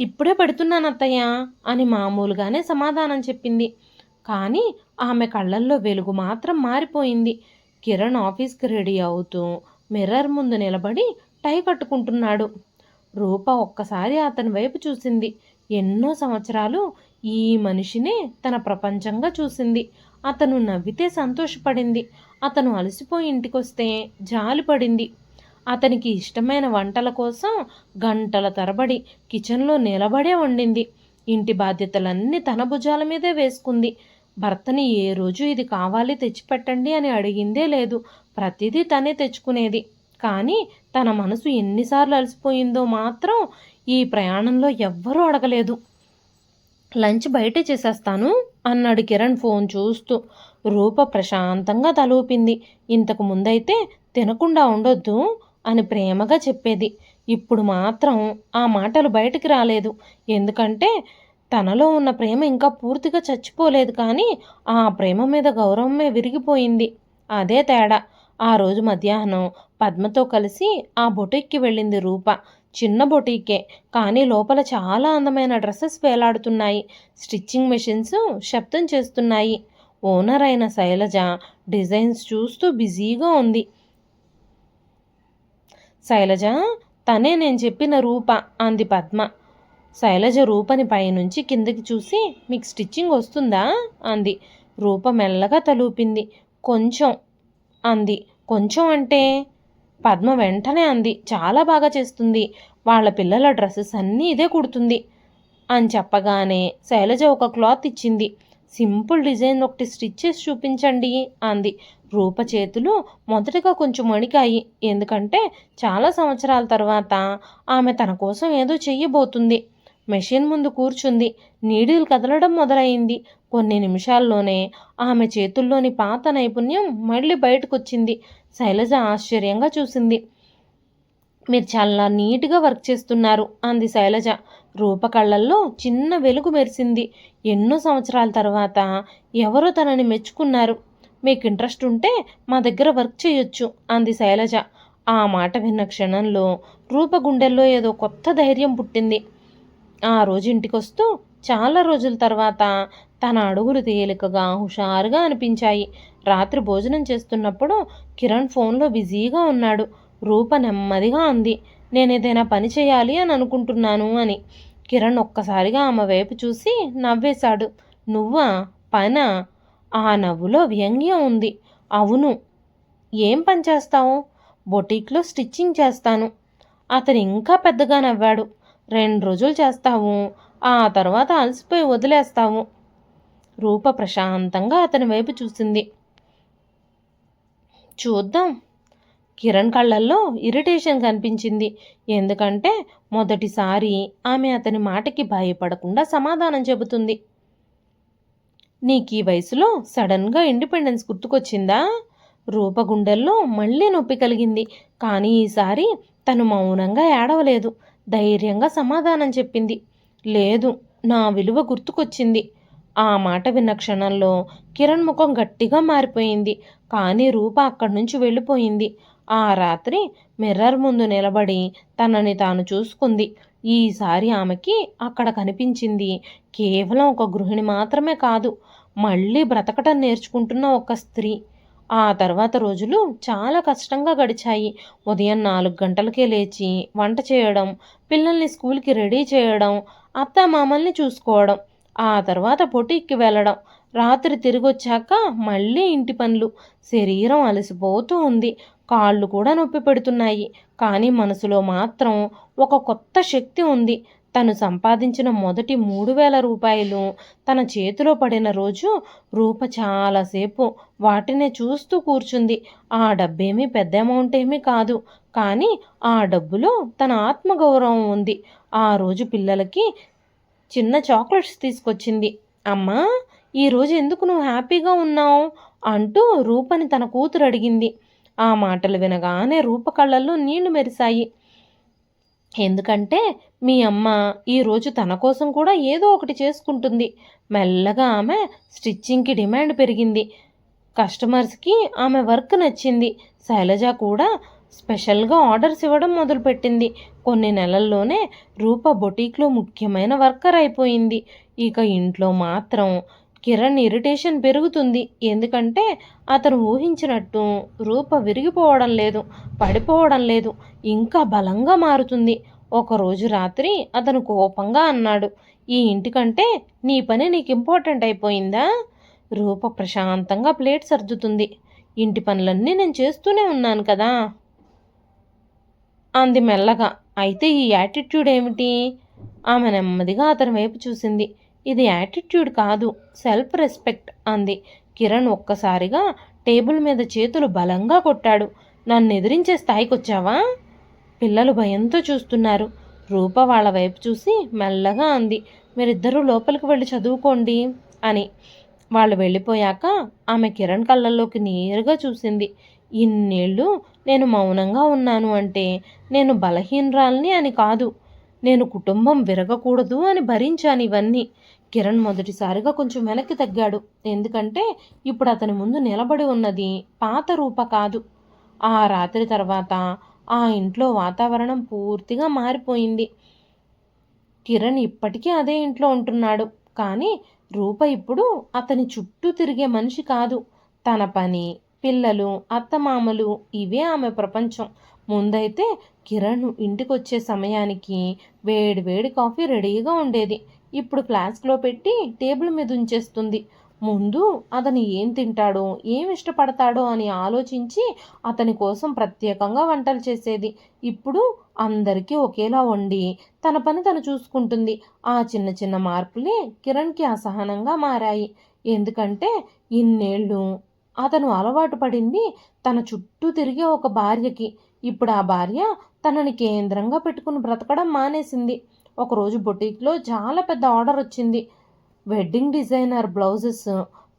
ఇప్పుడే పెడుతున్నాను అత్తయ్య అని మామూలుగానే సమాధానం చెప్పింది. కానీ ఆమె కళ్ళల్లో వెలుగు మాత్రం మారిపోయింది. కిరణ్ ఆఫీస్కి రెడీ అవుతూ మిర్రర్ ముందు నిలబడి టై కట్టుకుంటున్నాడు. రూప ఒక్కసారి అతని వైపు చూసింది. ఎన్నో సంవత్సరాలు ఈ మనిషినే తన ప్రపంచంగా చూసింది. అతను నవ్వితే సంతోషపడింది, అతను అలసిపోయి ఇంటికొస్తే జాలిపడింది. అతనికి ఇష్టమైన వంటల కోసం గంటల తరబడి కిచెన్లో నిలబడే వండింది. ఇంటి బాధ్యతలన్నీ తన భుజాల మీదే వేసుకుంది. భర్తని ఏ రోజు ఇది కావాలి తెచ్చిపెట్టండి అని అడిగిందే లేదు. ప్రతిదీ తనే తెచ్చుకునేది. కానీ తన మనసు ఎన్నిసార్లు అలసిపోయిందో మాత్రం ఈ ప్రయాణంలో ఎవ్వరూ అడగలేదు. లంచ్ బయటే చేసేస్తాను అన్నాడు కిరణ్ ఫోన్ చూస్తూ. రూప ప్రశాంతంగా తలూపింది. ఇంతకు ముందైతే తినకుండా ఉండొద్దు అని ప్రేమగా చెప్పేది. ఇప్పుడు మాత్రం ఆ మాటలు బయటికి రాలేదు. ఎందుకంటే తనలో ఉన్న ప్రేమ ఇంకా పూర్తిగా చచ్చిపోలేదు. కానీ ఆ ప్రేమ మీద గౌరవమే విరిగిపోయింది. అదే తేడా. ఆ రోజు మధ్యాహ్నం పద్మతో కలిసి ఆ బొటిక్కి వెళ్ళింది రూప. చిన్న బొటీకే, కానీ లోపల చాలా అందమైన డ్రెస్సెస్ వేలాడుతున్నాయి. స్టిచ్చింగ్ మెషిన్స్ శబ్దం చేస్తున్నాయి. ఓనర్ అయిన శైలజ డిజైన్స్ చూస్తూ బిజీగా ఉంది. శైలజ, తనే నేను చెప్పిన రూప అంది పద్మ. శైలజ రూపని పైనుంచి కిందకి చూసి, మీకు స్టిచ్చింగ్ వస్తుందా అంది. రూప మెల్లగా తలూపింది. కొంచెం అంది. కొంచెం అంటే? పద్మ వెంటనే అంది. చాలా బాగా చేస్తుంది. వాళ్ళ పిల్లల డ్రెస్సెస్ అన్నీ ఇదే కుడుతుంది అని చెప్పగానే శైలజ ఒక క్లాత్ ఇచ్చింది. సింపుల్ డిజైన్ ఒకటి స్టిచ్ చేసి చూపించండి అంది. రూప చేతులు మొదటగా కొంచెం వణికాయి. ఎందుకంటే చాలా సంవత్సరాల తర్వాత ఆమె తన కోసం ఏదో చెయ్యబోతుంది. మెషిన్ ముందు కూర్చుంది. నీడిల్ కదలడం మొదలైంది. కొన్ని నిమిషాల్లోనే ఆమె చేతుల్లోని పాత నైపుణ్యం మళ్ళీ బయటకొచ్చింది. శైలజ ఆశ్చర్యంగా చూసింది. మీరు చాలా నీట్గా వర్క్ చేస్తున్నారు అంది శైలజ. రూప కళ్ళల్లో చిన్న వెలుగు మెరిసింది. ఎన్నో సంవత్సరాల తర్వాత ఎవరో తనని మెచ్చుకున్నారు. మీకు ఇంట్రెస్ట్ ఉంటే మా దగ్గర వర్క్ చేయొచ్చు అంది శైలజ. ఆ మాట విన్న క్షణంలో రూప గుండెల్లో ఏదో కొత్త ధైర్యం పుట్టింది. ఆ రోజు ఇంటికొస్తూ చాలా రోజుల తర్వాత తన అడుగులు తేలికగా హుషారుగా అనిపించాయి. రాత్రి భోజనం చేస్తున్నప్పుడు కిరణ్ ఫోన్లో బిజీగా ఉన్నాడు. రూప నెమ్మదిగా అంది, నేనేదైనా పని చేయాలి అని అనుకుంటున్నాను అని. కిరణ్ ఒక్కసారిగా ఆమె వైపు చూసి నవ్వేశాడు. నువ్వా? పనా? ఆ నవ్వులో వ్యంగ్యం ఉంది. అవును. ఏం పని చేస్తావు? బొటీక్లో స్టిచ్చింగ్ చేస్తాను. అతను ఇంకా పెద్దగా నవ్వాడు. 2 రోజులు చేస్తావు, ఆ తర్వాత అలసిపోయి వదిలేస్తావు. రూప ప్రశాంతంగా అతని వైపు చూసింది. చూద్దాం. కిరణ్ కళ్ళల్లో ఇరిటేషన్ కనిపించింది. ఎందుకంటే మొదటిసారి ఆమె అతని మాటకి భయపడకుండా సమాధానం చెబుతుంది. నీకు ఈ వయసులో సడన్గా ఇండిపెండెన్స్ గుర్తుకొచ్చిందా? రూప గుండెల్లో మళ్ళీ నొప్పి కలిగింది. కానీ ఈసారి తను మౌనంగా ఏడవలేదు. ధైర్యంగా సమాధానం చెప్పింది. లేదు, నా విలువ గుర్తుకొచ్చింది. ఆ మాట విన్న క్షణంలో కిరణ్ ముఖం గట్టిగా మారిపోయింది. కానీ రూప అక్కడి నుంచి వెళ్ళిపోయింది. ఆ రాత్రి మిర్రర్ ముందు నిలబడి తనని తాను చూసుకుంది. ఈసారి ఆమెకి అక్కడ కనిపించింది కేవలం ఒక గృహిణి మాత్రమే కాదు, మళ్ళీ బ్రతకటం నేర్చుకుంటున్న ఒక స్త్రీ. ఆ తర్వాత రోజులు చాలా కష్టంగా గడిచాయి. ఉదయం 4 గంటలకే లేచి వంట చేయడం, పిల్లల్ని స్కూల్కి రెడీ చేయడం, అత్తామామల్ని చూసుకోవడం, ఆ తర్వాత బొటీక్కి వెళ్ళడం, రాత్రి తిరిగొచ్చాక మళ్ళీ ఇంటి పనులు. శరీరం అలసిపోతూ ఉంది. కాళ్ళు కూడా నొప్పి పెడుతున్నాయి. కానీ మనసులో మాత్రం ఒక కొత్త శక్తి ఉంది. తను సంపాదించిన మొదటి 3,000 రూపాయలు తన చేతిలో పడిన రోజు రూప చాలాసేపు వాటినే చూస్తూ కూర్చుంది. ఆ డబ్బేమీ పెద్ద అమౌంట్ ఏమీ కాదు, కానీ ఆ డబ్బులో తన ఆత్మగౌరవం ఉంది. ఆ రోజు పిల్లలకి చిన్న చాక్లెట్స్ తీసుకొచ్చింది. అమ్మా, ఈరోజు ఎందుకు నువ్వు హ్యాపీగా ఉన్నావు అంటూ రూపని తన కూతురు అడిగింది. ఆ మాటలు వినగానే రూప కళ్ళల్లో నీళ్లు మెరిశాయి. ఎందుకంటే మీ అమ్మ ఈరోజు తన కోసం కూడా ఏదో ఒకటి చేసుకుంటుంది. మెల్లగా ఆమె స్టిచ్చింగ్కి డిమాండ్ పెరిగింది. కస్టమర్స్కి ఆమె వర్క్ నచ్చింది. శైలజ కూడా స్పెషల్గా ఆర్డర్స్ ఇవ్వడం మొదలుపెట్టింది. కొన్ని నెలల్లోనే రూప బొటీక్లో ముఖ్యమైన వర్కర్ అయిపోయింది. ఇక ఇంట్లో మాత్రం కిరణ్ ఇరిటేషన్ పెరుగుతుంది. ఎందుకంటే అతను ఊహించినట్టు రూప విరిగిపోవడం లేదు, పడిపోవడం లేదు, ఇంకా బలంగా మారుతుంది. ఒకరోజు రాత్రి అతను కోపంగా అన్నాడు, ఈ ఇంటికంటే నీ పని నీకు ఇంపార్టెంట్ అయిపోయిందా? రూప ప్రశాంతంగా ప్లేట్ సర్దుతుంది. ఇంటి పనులన్నీ నేను చేస్తూనే ఉన్నాను కదా అంది మెల్లగా. అయితే ఈ యాటిట్యూడ్ ఏమిటి? ఆమె నెమ్మదిగా అతని వైపు చూసింది. ఇది యాటిట్యూడ్ కాదు, సెల్ఫ్ రెస్పెక్ట్ అంది. కిరణ్ ఒక్కసారిగా టేబుల్ మీద చేతులు బలంగా కొట్టాడు. నన్ను ఎదిరించే స్థాయికి వచ్చావా? పిల్లలు భయంతో చూస్తున్నారు. రూప వాళ్ళ వైపు చూసి మెల్లగా అంది, మీరిద్దరూ లోపలికి వెళ్ళి చదువుకోండి అని. వాళ్ళు వెళ్ళిపోయాక ఆమె కిరణ్ కళ్ళల్లోకి నేరుగా చూసింది. ఇన్నేళ్ళు నేను మౌనంగా ఉన్నాను అంటే నేను బలహీనరాల్ని అని కాదు, నేను కుటుంబం విరగకూడదు అని భరించాను ఇవన్నీ. కిరణ్ మొదటిసారిగా కొంచెం వెనక్కి తగ్గాడు. ఎందుకంటే ఇప్పుడు అతని ముందు నిలబడి ఉన్నది పాత రూప కాదు. ఆ రాత్రి తర్వాత ఆ ఇంట్లో వాతావరణం పూర్తిగా మారిపోయింది. కిరణ్ ఇప్పటికీ అదే ఇంట్లో ఉంటున్నాడు. కానీ రూప ఇప్పుడు అతని చుట్టూ తిరిగే మనిషి కాదు. తన పని, పిల్లలు, అత్తమామలు ఇవే ఆమె ప్రపంచం. ముందైతే కిరణ్ ఇంటికొచ్చే సమయానికి వేడి వేడి కాఫీ రెడీగా ఉండేది. ఇప్పుడు ఫ్లాస్క్లో పెట్టి టేబుల్ మీద ఉంచేస్తుంది. ముందు అతను ఏం తింటాడో, ఏం ఇష్టపడతాడో అని ఆలోచించి అతని కోసం ప్రత్యేకంగా వంటలు చేసేది. ఇప్పుడు అందరికీ ఒకేలా వండి తన పని తను చూసుకుంటుంది. ఆ చిన్న చిన్న మార్పులే కిరణ్కి అసహనంగా మారాయి. ఎందుకంటే ఇన్నేళ్ళు అతను అలవాటు పడింది తన చుట్టూ తిరిగే ఒక భార్యకి. ఇప్పుడు ఆ భార్య తనని కేంద్రంగా పెట్టుకుని బ్రతకడం మానేసింది. ఒకరోజు బొటీక్లో చాలా పెద్ద ఆర్డర్ వచ్చింది. వెడ్డింగ్ డిజైనర్ బ్లౌజెస్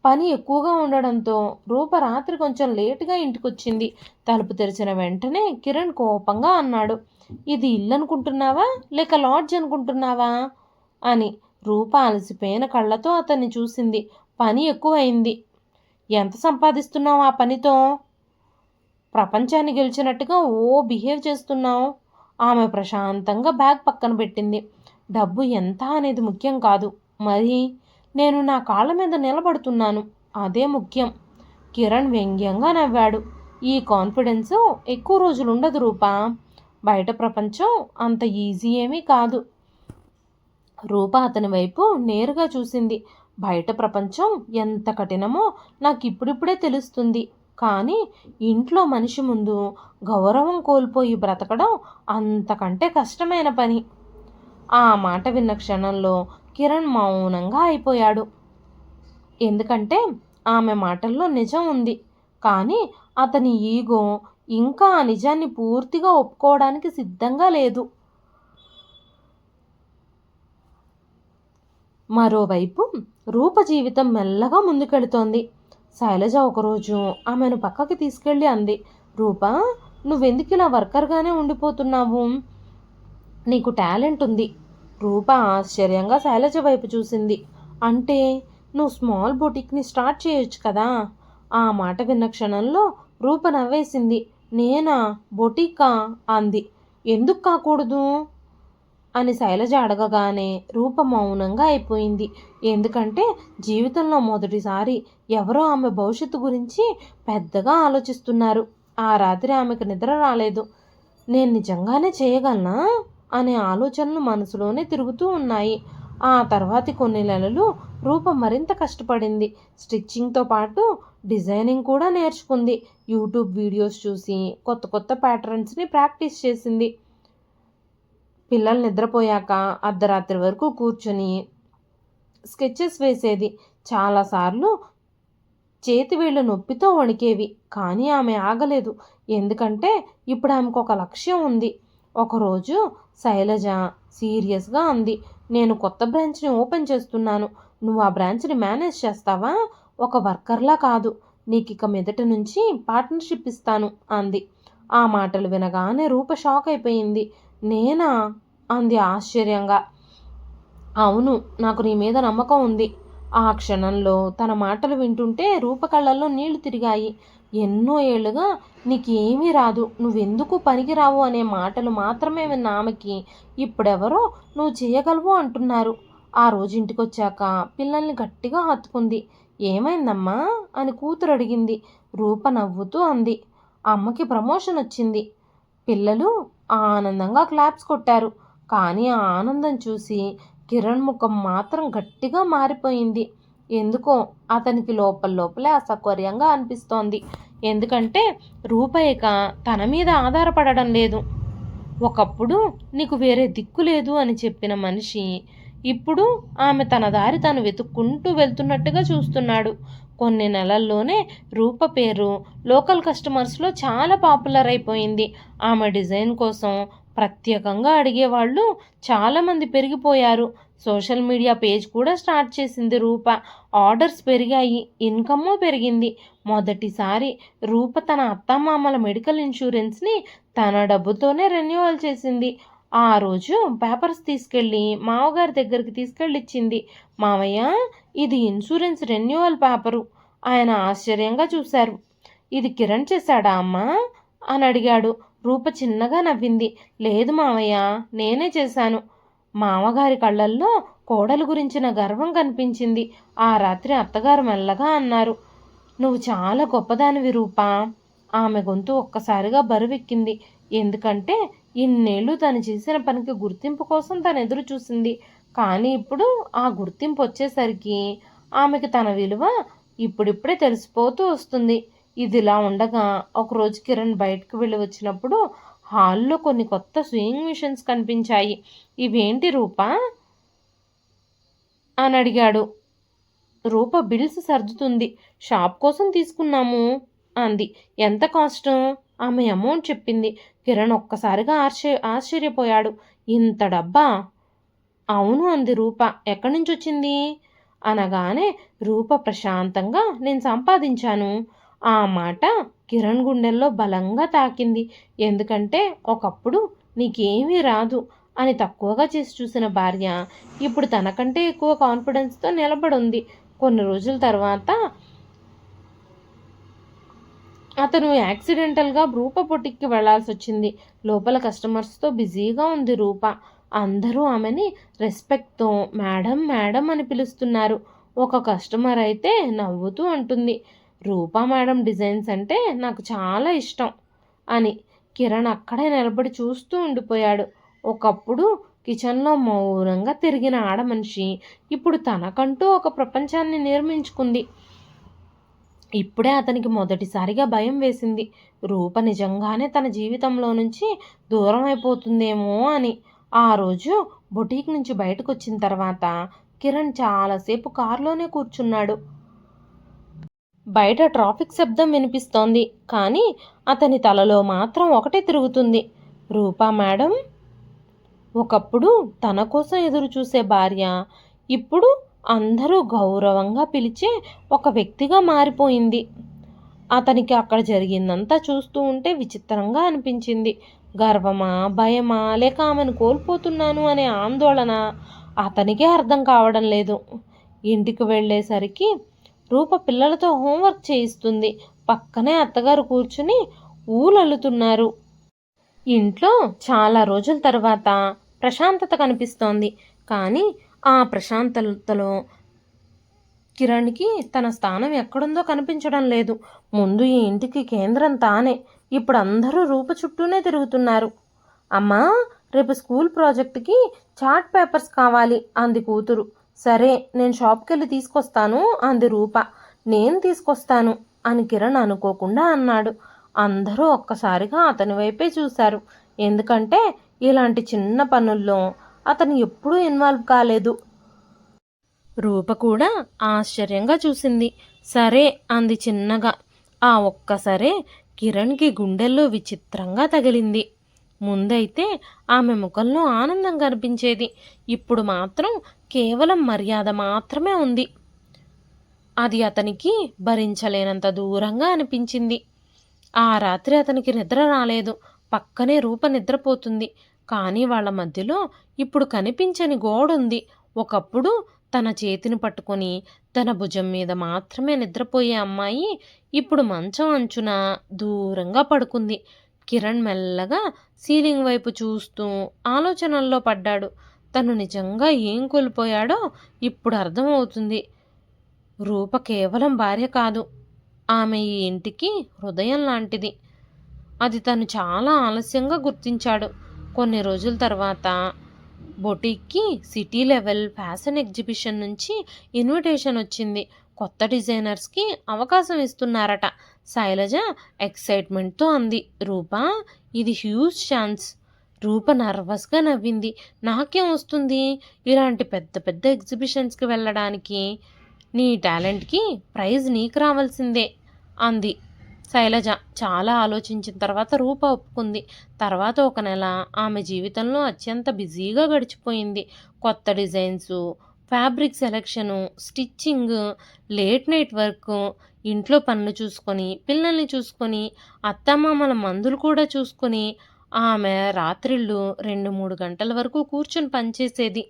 పని ఎక్కువగా ఉండడంతో రూప రాత్రి కొంచెం లేటుగా ఇంటికొచ్చింది. తలుపు తెరిచిన వెంటనే కిరణ్ కోపంగా అన్నాడు, ఇది ఇల్లు అనుకుంటున్నావా లేక లాడ్జ్ అనుకుంటున్నావా అని. రూప అలసిపోయిన కళ్ళతో అతన్ని చూసింది. పని ఎక్కువైంది. ఎంత సంపాదిస్తున్నావు ఆ పనితో? ప్రపంచాన్ని గెలిచినట్టుగా బిహేవ్ చేస్తున్నావు. ఆమె ప్రశాంతంగా బ్యాగ్ పక్కన పెట్టింది. డబ్బు ఎంత అనేది ముఖ్యం కాదు, మరి నేను నా కాళ్ళ మీద నిలబడుతున్నాను, అదే ముఖ్యం. కిరణ్ వ్యంగ్యంగా నవ్వాడు. ఈ కాన్ఫిడెన్స్ ఎక్కువ రోజులు ఉండదు రూపా. బయట ప్రపంచం అంత ఈజీ ఏమీ కాదు. రూప అతని వైపు నేరుగా చూసింది. బయట ప్రపంచం ఎంత కఠినమో నాకు ఇప్పుడిప్పుడే తెలుస్తుంది. కానీ ఇంట్లో మనిషి ముందు గౌరవం కోల్పోయి బ్రతకడం అంతకంటే కష్టమైన పని. ఆ మాట విన్న క్షణంలో కిరణ్ మౌనంగా అయిపోయాడు. ఎందుకంటే ఆమె మాటల్లో నిజం ఉంది. కానీ అతని ఈగో ఇంకా ఆ నిజాన్ని పూర్తిగా ఒప్పుకోవడానికి సిద్ధంగా లేదు. మరోవైపు రూప జీవితం మెల్లగా ముందుకెడుతోంది. శైలజ ఒకరోజు ఆమెను పక్కకి తీసుకెళ్ళి అంది, రూప, నువ్వెందుకు ఇలా వర్కర్గానే ఉండిపోతున్నావు? నీకు టాలెంట్ ఉంది. రూప ఆశ్చర్యంగా శైలజ వైపు చూసింది. అంటే నువ్వు స్మాల్ బొటిక్ని స్టార్ట్ చేయొచ్చు కదా. ఆ మాట విన్న క్షణంలో రూప నవ్వేసింది. నేనా? బొటికా అంది. ఎందుకు కాకూడదు అని శైలజ అడగగానే రూప మౌనంగా అయిపోయింది. ఎందుకంటే జీవితంలో మొదటిసారి ఎవరో ఆమె భవిష్యత్తు గురించి పెద్దగా ఆలోచిస్తున్నారు. ఆ రాత్రి ఆమెకు నిద్ర రాలేదు. నేను నిజంగానే చేయగలనా అనే ఆలోచనలు మనసులోనే తిరుగుతూ ఉన్నాయి. ఆ తర్వాతి కొన్ని నెలలు రూప మరింత కష్టపడింది. స్టిచ్చింగ్తో పాటు డిజైనింగ్ కూడా నేర్చుకుంది. యూట్యూబ్ వీడియోస్ చూసి కొత్త కొత్త ప్యాటర్న్స్ని ప్రాక్టీస్ చేసింది. పిల్లలు నిద్రపోయాక అర్ధరాత్రి వరకు కూర్చొని స్కెచెస్ వేసేది. చాలాసార్లు చేతి వేళ్ళు నొప్పితో వణికేవి. కానీ ఆమె ఆగలేదు. ఎందుకంటే ఇప్పుడు ఆమెకు ఒక లక్ష్యం ఉంది. ఒకరోజు శైలజ సీరియస్గా అంది, నేను కొత్త బ్రాంచ్ని ఓపెన్ చేస్తున్నాను. నువ్వు ఆ బ్రాంచ్ని మేనేజ్ చేస్తావా? ఒక వర్కర్లా కాదు. నీకు ఇక మీదట నుంచి పార్ట్నర్షిప్ ఇస్తాను అంది. ఆ మాటలు వినగానే రూప షాక్ అయిపోయింది. నేనా అంది ఆశ్చర్యంగా. అవును, నాకు నీ మీద నమ్మకం ఉంది. ఆ క్షణంలో తన మాటలు వింటుంటే రూప కళ్ళల్లో నీళ్లు తిరిగాయి. ఎన్నో ఏళ్లుగా నీకు ఏమీ రాదు, నువ్వెందుకు పనికిరావు అనే మాటలు మాత్రమే విన్న ఆమెకి ఇప్పుడెవరో నువ్వు చేయగలవు అంటున్నారు. ఆ రోజు ఇంటికొచ్చాక పిల్లల్ని గట్టిగా హత్తుకుంది. ఏమైందమ్మా అని కూతురు అడిగింది. రూప నవ్వుతూ అంది, అమ్మకి ప్రమోషన్ వచ్చింది. పిల్లలు ఆనందంగా క్లాప్స్ కొట్టారు. కానీ ఆ ఆనందం చూసి కిరణ్ ముఖం మాత్రం గట్టిగా మారిపోయింది. ఎందుకో అతనికి లోపలే అసౌకర్యంగా అనిపిస్తోంది. ఎందుకంటే రూపయిక తన మీద ఆధారపడడం లేదు. ఒకప్పుడు నీకు వేరే దిక్కు లేదు అని చెప్పిన మనిషి ఇప్పుడు ఆమె తన దారి తాను వెతుక్కుంటూ వెళ్తున్నట్టుగా చూస్తున్నాడు. కొన్ని నెలల్లోనే రూప పేరు లోకల్ కస్టమర్స్లో చాలా పాపులర్ అయిపోయింది. ఆమె డిజైన్ కోసం ప్రత్యేకంగా అడిగేవాళ్ళు చాలామంది పెరిగిపోయారు. సోషల్ మీడియా పేజ్ కూడా స్టార్ట్ చేసింది రూప. ఆర్డర్స్ పెరిగాయి, ఇన్కమ్ పెరిగింది. మొదటిసారి రూప తన అత్తమామల మెడికల్ ఇన్సూరెన్స్ని తన డబ్బుతోనే రెన్యువల్ చేసింది. ఆ రోజు పేపర్స్ తీసుకెళ్ళి మామగారి దగ్గరికి తీసుకెళ్ళిచ్చింది. మామయ్య, ఇది ఇన్సూరెన్స్ రెన్యువల్ పేపరు. ఆయన ఆశ్చర్యంగా చూశారు. ఇది కిరణ్ చేశాడా అమ్మా అని అడిగాడు. రూప చిన్నగా నవ్వింది. లేదు మామయ్య, నేనే చేశాను. మామగారి కళ్ళల్లో కోడలు గురించిన గర్వం కనిపించింది. ఆ రాత్రి అత్తగారు మెల్లగా అన్నారు, నువ్వు చాలా గొప్పదానివి రూపా. ఆమె గొంతు ఒక్కసారిగా బరువెక్కింది. ఎందుకంటే ఇన్నేళ్ళు తను చేసిన పనికి గుర్తింపు కోసం తను ఎదురు చూసింది. కానీ ఇప్పుడు ఆ గుర్తింపు వచ్చేసరికి ఆమెకి తన విలువ ఇప్పుడిప్పుడే తెలిసిపోతూ వస్తుంది. ఇదిలా ఉండగా ఒకరోజు కిరణ్ బయటకు వెళ్ళి వచ్చినప్పుడు హాల్లో కొన్ని కొత్త స్వింగ్ మిషన్స్ కనిపించాయి. ఇవేంటి రూపా అని అడిగాడు. రూప బిల్స్ సర్దుతుంది. షాప్ కోసం తీసుకున్నాము అంది. ఎంత కాస్ట్? ఆమె అమౌంట్ చెప్పింది. కిరణ్ ఒక్కసారిగా ఆశ్చర్యపోయాడు. ఇంత డబ్బా? అవును అంది రూప. ఎక్కడి నుంచి వచ్చింది అనగానే రూప ప్రశాంతంగా నేను సంపాదించాను. ఆ మాట కిరణ్ గుండెల్లో బలంగా తాకింది. ఎందుకంటే ఒకప్పుడు నీకేమీ రాదు అని తక్కువగా చేసి చూసిన భార్య ఇప్పుడు తనకంటే ఎక్కువ కాన్ఫిడెన్స్తో నిలబడుంది. కొన్ని రోజుల తర్వాత అతను యాక్సిడెంటల్గా రూప పొట్టికి వెళ్లాల్సి వచ్చింది. లోపల కస్టమర్స్తో బిజీగా ఉంది రూప. అందరూ ఆమెని రెస్పెక్ట్తో మేడం మేడం అని పిలుస్తున్నారు. ఒక కస్టమర్ అయితే నవ్వుతూ అంటుంది, రూపా మేడం డిజైన్స్ అంటే నాకు చాలా ఇష్టం అని. కిరణ్ అక్కడే నిలబడి చూస్తూ ఉండిపోయాడు. ఒకప్పుడు కిచెన్లో మౌనంగా తిరిగిన ఆడమనిషి ఇప్పుడు తనకంటూ ఒక ప్రపంచాన్ని నిర్మించుకుంది. ఇప్పుడే అతనికి మొదటిసారిగా భయం వేసింది. రూప నిజంగానే తన జీవితంలో నుంచి దూరం అయిపోతుందేమో అని. ఆ రోజు బొటీక్ నుంచి బయటకు వచ్చిన తర్వాత కిరణ్ చాలాసేపు కారులోనే కూర్చున్నాడు. బయట ట్రాఫిక్ శబ్దం వినిపిస్తోంది. కానీ అతని తలలో మాత్రం ఒకటే తిరుగుతుంది, రూపా మేడం. ఒకప్పుడు తన కోసం ఎదురు చూసే భార్య ఇప్పుడు అందరూ గౌరవంగా పిలిచే ఒక వ్యక్తిగా మారిపోయింది. అతనికి అక్కడ జరిగిందంతా చూస్తూ ఉంటే విచిత్రంగా అనిపించింది. గర్వమా, భయమా, లేక ఆమెను కోల్పోతున్నాను అనే ఆందోళన అతనికే అర్థం కావడం లేదు. ఇంటికి వెళ్ళేసరికి రూప పిల్లలతో హోంవర్క్ చేయిస్తుంది. పక్కనే అత్తగారు కూర్చుని ఊలల్లుతున్నారు. ఇంట్లో చాలా రోజుల తర్వాత ప్రశాంతత కనిపిస్తోంది. కానీ ఆ ప్రశాంతతలో కిరణ్కి తన స్థానం ఎక్కడుందో కనిపించడం లేదు. ముందు ఈ ఇంటికి కేంద్రం తానే. ఇప్పుడు అందరూ రూప చుట్టూనే తిరుగుతున్నారు. అమ్మా, రేపు స్కూల్ ప్రాజెక్టుకి చార్ట్ పేపర్స్ కావాలి అంది కూతురు. సరే, నేను షాప్కి వెళ్ళి తీసుకొస్తాను అంది రూప. నేను తీసుకొస్తాను అని కిరణ్ అనుకోకుండా అన్నాడు. అందరూ ఒక్కసారిగా అతని వైపే చూశారు. ఎందుకంటే ఇలాంటి చిన్న పనుల్లో అతను ఎప్పుడూ ఇన్వాల్వ్ కాలేదు. రూప కూడా ఆశ్చర్యంగా చూసింది. సరే అంది చిన్నగా. ఆ ఒక్కసరే కిరణ్కి గుండెల్లో విచిత్రంగా తగిలింది. ముందైతే ఆమె ముఖంలో ఆనందం కనిపించేది. ఇప్పుడు మాత్రం కేవలం మర్యాద మాత్రమే ఉంది. అది అతనికి భరించలేనంత దూరంగా అనిపించింది. ఆ రాత్రి అతనికి నిద్ర రాలేదు. పక్కనే రూప నిద్రపోతుంది. కానీ వాళ్ళ మధ్యలో ఇప్పుడు కనిపించని గోడుంది. ఒకప్పుడు తన చేతిని పట్టుకొని తన భుజం మీద మాత్రమే నిద్రపోయే అమ్మాయి ఇప్పుడు మంచం అంచున దూరంగా పడుకుంది. కిరణ్ మెల్లగా సీలింగ్ వైపు చూస్తూ ఆలోచనల్లో పడ్డాడు. తను నిజంగా ఏం కోల్పోయాడో ఇప్పుడు అర్థమవుతుంది. రూప కేవలం భార్య కాదు, ఆమె ఈ ఇంటికి హృదయం లాంటిది. అది తను చాలా ఆలస్యంగా గుర్తించాడు. కొన్ని రోజుల తర్వాత బొటిక్కి సిటీ లెవెల్ ఫ్యాషన్ ఎగ్జిబిషన్ నుంచి ఇన్విటేషన్ వచ్చింది. కొత్త డిజైనర్స్కి అవకాశం ఇస్తున్నారట. శైలజ ఎక్సైట్మెంట్తో అంది, రూపా, ఇది హ్యూజ్ ఛాన్స్. రూప నర్వస్గా నవ్వింది. నాకేం వస్తుంది ఇలాంటి పెద్ద పెద్ద ఎగ్జిబిషన్స్కి వెళ్ళడానికి? నీ టాలెంట్కి ప్రైజ్ నీకు రావాల్సిందే అంది. శైలజ చాలా ఆలోచించిన తర్వాత రూప ఒప్పుకుంది. తర్వాత ఒక నెల ఆమె జీవితంలో అత్యంత బిజీగా గడిచిపోయింది. కొత్త designs, fabric selection, stitching, late night work, ఇంట్లో పనులు చూసుకొని, పిల్లల్ని చూసుకొని, అత్తమామల మందులు కూడా చూసుకొని ఆమె రాత్రిళ్ళు 2-3 గంటల వరకు కూర్చొని పనిచేసేది.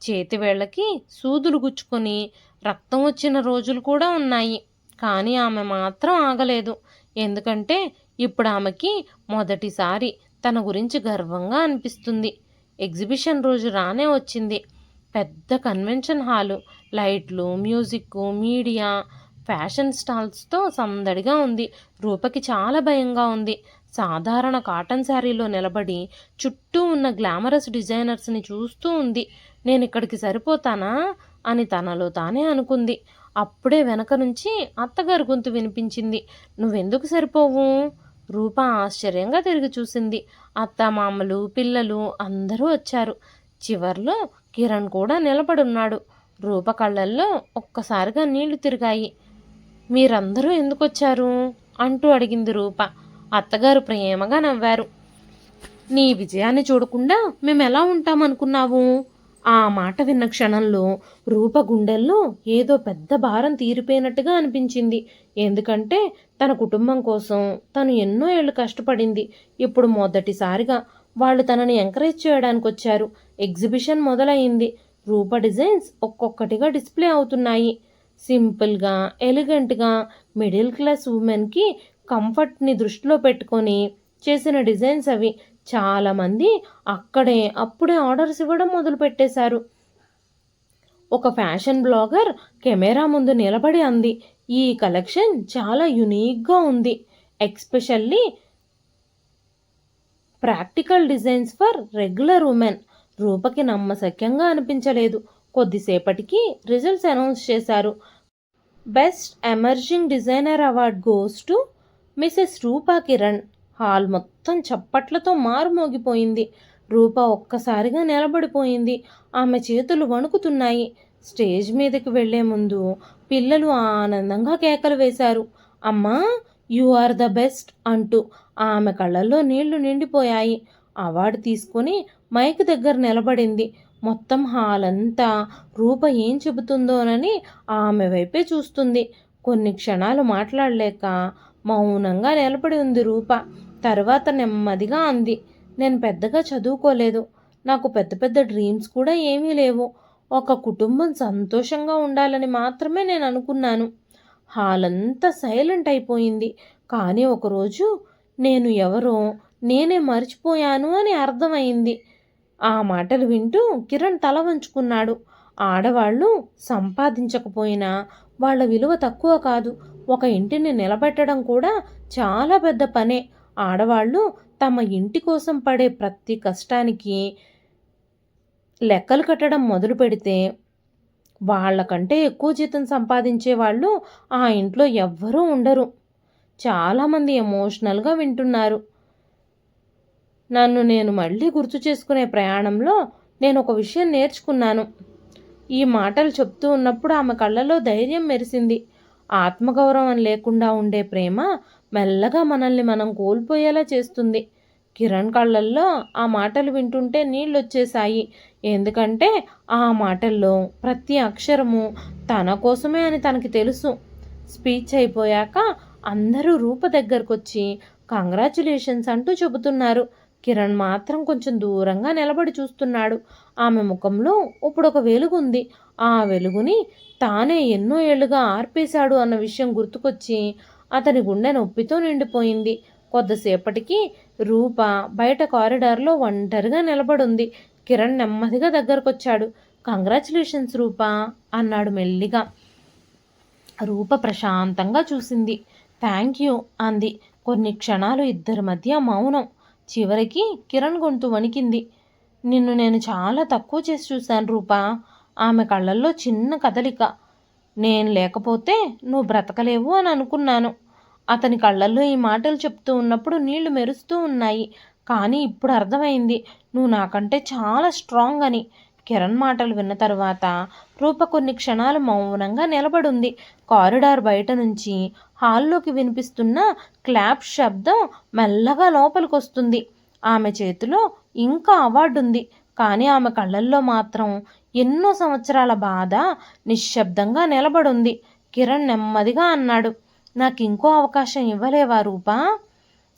చేతి వేళ్ళకి సూదులు గుచ్చుకొని రక్తం వచ్చిన రోజులు కూడా ఉన్నాయి. కానీ ఆమె మాత్రం ఆగలేదు. ఎందుకంటే ఇప్పుడు ఆమెకి మొదటిసారి తన గురించి గర్వంగా అనిపిస్తుంది. ఎగ్జిబిషన్ రోజు రానే వచ్చింది. పెద్ద కన్వెన్షన్ హాలు, లైట్లు, మ్యూజిక్, మీడియా, ఫ్యాషన్ స్టాల్స్తో సందడిగా ఉంది. రూపకి చాలా భయంగా ఉంది. సాధారణ కాటన్ శారీలో నిలబడి చుట్టూ ఉన్న గ్లామరస్ డిజైనర్స్ని చూస్తూ ఉంది. నేను ఇక్కడికి సరిపోతానా అని తనలో తానే అనుకుంది. అప్పుడే వెనక నుంచి అత్తగారి గొంతు వినిపించింది. నువ్వెందుకు సరిపోవు? రూప ఆశ్చర్యంగా తిరిగి చూసింది. అత్త, మామలు, పిల్లలు అందరూ వచ్చారు. చివర్లో కిరణ్ కూడా నిలబడున్నాడు. రూప కళ్ళల్లో ఒక్కసారిగా నీళ్లు తిరిగాయి. మీరందరూ ఎందుకొచ్చారు అంటూ అడిగింది రూప. అత్తగారు ప్రేమగా నవ్వారు. నీ విజయాన్ని చూడకుండా మేము ఎలా ఉంటామనుకున్నావు? ఆ మాట విన్న క్షణంలో రూప గుండెల్లో ఏదో పెద్ద భారం తీరిపోయినట్టుగా అనిపించింది. ఎందుకంటే తన కుటుంబం కోసం తను ఎన్నో ఏళ్ళు కష్టపడింది. ఇప్పుడు మొదటిసారిగా వాళ్ళు తనని ఎంకరేజ్ చేయడానికి వచ్చారు. ఎగ్జిబిషన్ మొదలైంది. రూప డిజైన్స్ ఒక్కొక్కటిగా డిస్ప్లే అవుతున్నాయి. సింపుల్గా, ఎలిగెంట్గా, మిడిల్ క్లాస్ ఉమెన్కి కంఫర్ట్ని దృష్టిలో పెట్టుకొని చేసిన డిజైన్స్ అవి. చాలామంది అప్పుడే ఆర్డర్స్ ఇవ్వడం మొదలు పెట్టేశారు. ఒక ఫ్యాషన్ బ్లాగర్ కెమెరా ముందు నిలబడి అంది, ఈ కలెక్షన్ చాలా యునీక్గా ఉంది. Especially practical designs for regular women. రూపకి నమ్మశక్యంగా అనిపించలేదు. కొద్దిసేపటికి రిజల్ట్స్ అనౌన్స్ చేశారు. Best emerging designer award goes to Mrs Roopa Kiran. Hall మొత్తం చప్పట్లతో మారుమోగిపోయింది. రూప ఒక్కసారిగా నిలబడిపోయింది. ఆమె చేతులు వణుకుతున్నాయి. స్టేజ్ మీదకి వెళ్లే ముందు పిల్లలు ఆనందంగా కేకలు వేశారు. అమ్మా, యు ఆర్ ద బెస్ట్ అంటూ. ఆమె కళ్ళల్లో నీళ్లు నిండిపోయాయి. అవార్డు తీసుకొని మైక్ దగ్గర నిలబడింది. మొత్తం హాల్ అంతా రూప ఏం చెబుతుందోనని ఆమె వైపే చూస్తుంది. కొన్ని క్షణాలు మాట్లాడలేక మౌనంగా నిలబడి ఉంది రూప. తర్వాత నెమ్మదిగా అంది, నేను పెద్దగా చదువుకోలేదు. నాకు పెద్ద పెద్ద డ్రీమ్స్ కూడా ఏమీ లేవు. ఒక కుటుంబం సంతోషంగా ఉండాలని మాత్రమే నేను అనుకున్నాను. హాల్ అంతా సైలెంట్ అయిపోయింది. కానీ ఒకరోజు నేను ఎవరో నేనే మర్చిపోయాను అని అర్థమైంది. ఆ మాటలు వింటూ కిరణ్ తల వంచుకున్నాడు. ఆడవాళ్ళు సంపాదించకపోయినా వాళ్ళ విలువ తక్కువ కాదు. ఒక ఇంటిని నిలబెట్టడం కూడా చాలా పెద్ద పనే. ఆడవాళ్ళు తమ ఇంటి కోసం పడే ప్రతి కష్టానికి లెక్కలు కట్టడం మొదలు పెడితే వాళ్ళకంటే ఎక్కువ జీతం సంపాదించే వాళ్ళు ఆ ఇంట్లో ఎవ్వరూ ఉండరు. చాలామంది ఎమోషనల్గా వింటున్నారు. నన్ను నేను మళ్ళీ గుర్తు చేసుకునే ప్రయాణంలో నేను ఒక విషయం నేర్చుకున్నాను. ఈ మాటలు చెప్తూ ఉన్నప్పుడు ఆమె కళ్ళలో ధైర్యం మెరిసింది. ఆత్మగౌరవం లేకుండా ఉండే ప్రేమ మెల్లగా మనల్ని మనం కోల్పోయేలా చేస్తుంది. కిరణ్ కళ్ళల్లో ఆ మాటలు వింటుంటే నీళ్ళొచ్చేశాయి. ఎందుకంటే ఆ మాటల్లో ప్రతి అక్షరము తన కోసమే అని తనకి తెలుసు. స్పీచ్ అయిపోయాక అందరూ రూప దగ్గరకొచ్చి కంగ్రాచులేషన్స్ అంటూ చెబుతున్నారు. కిరణ్ మాత్రం కొంచెం దూరంగా నిలబడి చూస్తున్నాడు. ఆమె ముఖంలో ఇప్పుడు ఒక వెలుగుంది. ఆ వెలుగుని తానే ఎన్నో ఏళ్లుగా ఆర్పేశాడు అన్న విషయం గుర్తుకొచ్చి అతని గుండె నొప్పితో నిండిపోయింది. కొద్దిసేపటికి రూప బయట కారిడార్లో ఒంటరిగా నిలబడుంది. కిరణ్ నెమ్మదిగా దగ్గరకొచ్చాడు. కంగ్రాచులేషన్స్ రూపా అన్నాడు మెల్లిగా. రూప ప్రశాంతంగా చూసింది. థ్యాంక్ యూ అంది. కొన్ని క్షణాలు ఇద్దరి మధ్య మౌనం. చివరికి కిరణ్ గొంతు వణికింది. నిన్ను నేను చాలా తక్కువ చేసి చూశాను రూపా. ఆమె కళ్ళల్లో చిన్న కదలిక. నేను లేకపోతే నువ్వు బ్రతకలేవు అని అనుకున్నాను. అతని కళ్ళల్లో ఈ మాటలు చెప్తూ ఉన్నప్పుడు నీళ్లు మెరుస్తూ ఉన్నాయి. కానీ ఇప్పుడు అర్థమైంది, నువ్వు నాకంటే చాలా స్ట్రాంగ్ అని. కిరణ్ మాటలు విన్న తరువాత రూప కొన్ని క్షణాలు మౌనంగా నిలబడుంది. కారిడార్ బయట నుంచి హాల్లోకి వినిపిస్తున్న క్లాప్ శబ్దం మెల్లగా లోపలికొస్తుంది. ఆమె చేతిలో ఇంకా అవార్డుంది. కానీ ఆమె కళ్ళల్లో మాత్రం ఎన్నో సంవత్సరాల బాధ నిశ్శబ్దంగా నిలబడుంది. కిరణ్ నెమ్మదిగా అన్నాడు, నాకు ఇంకో అవకాశం ఇవ్వలేవా రూపా?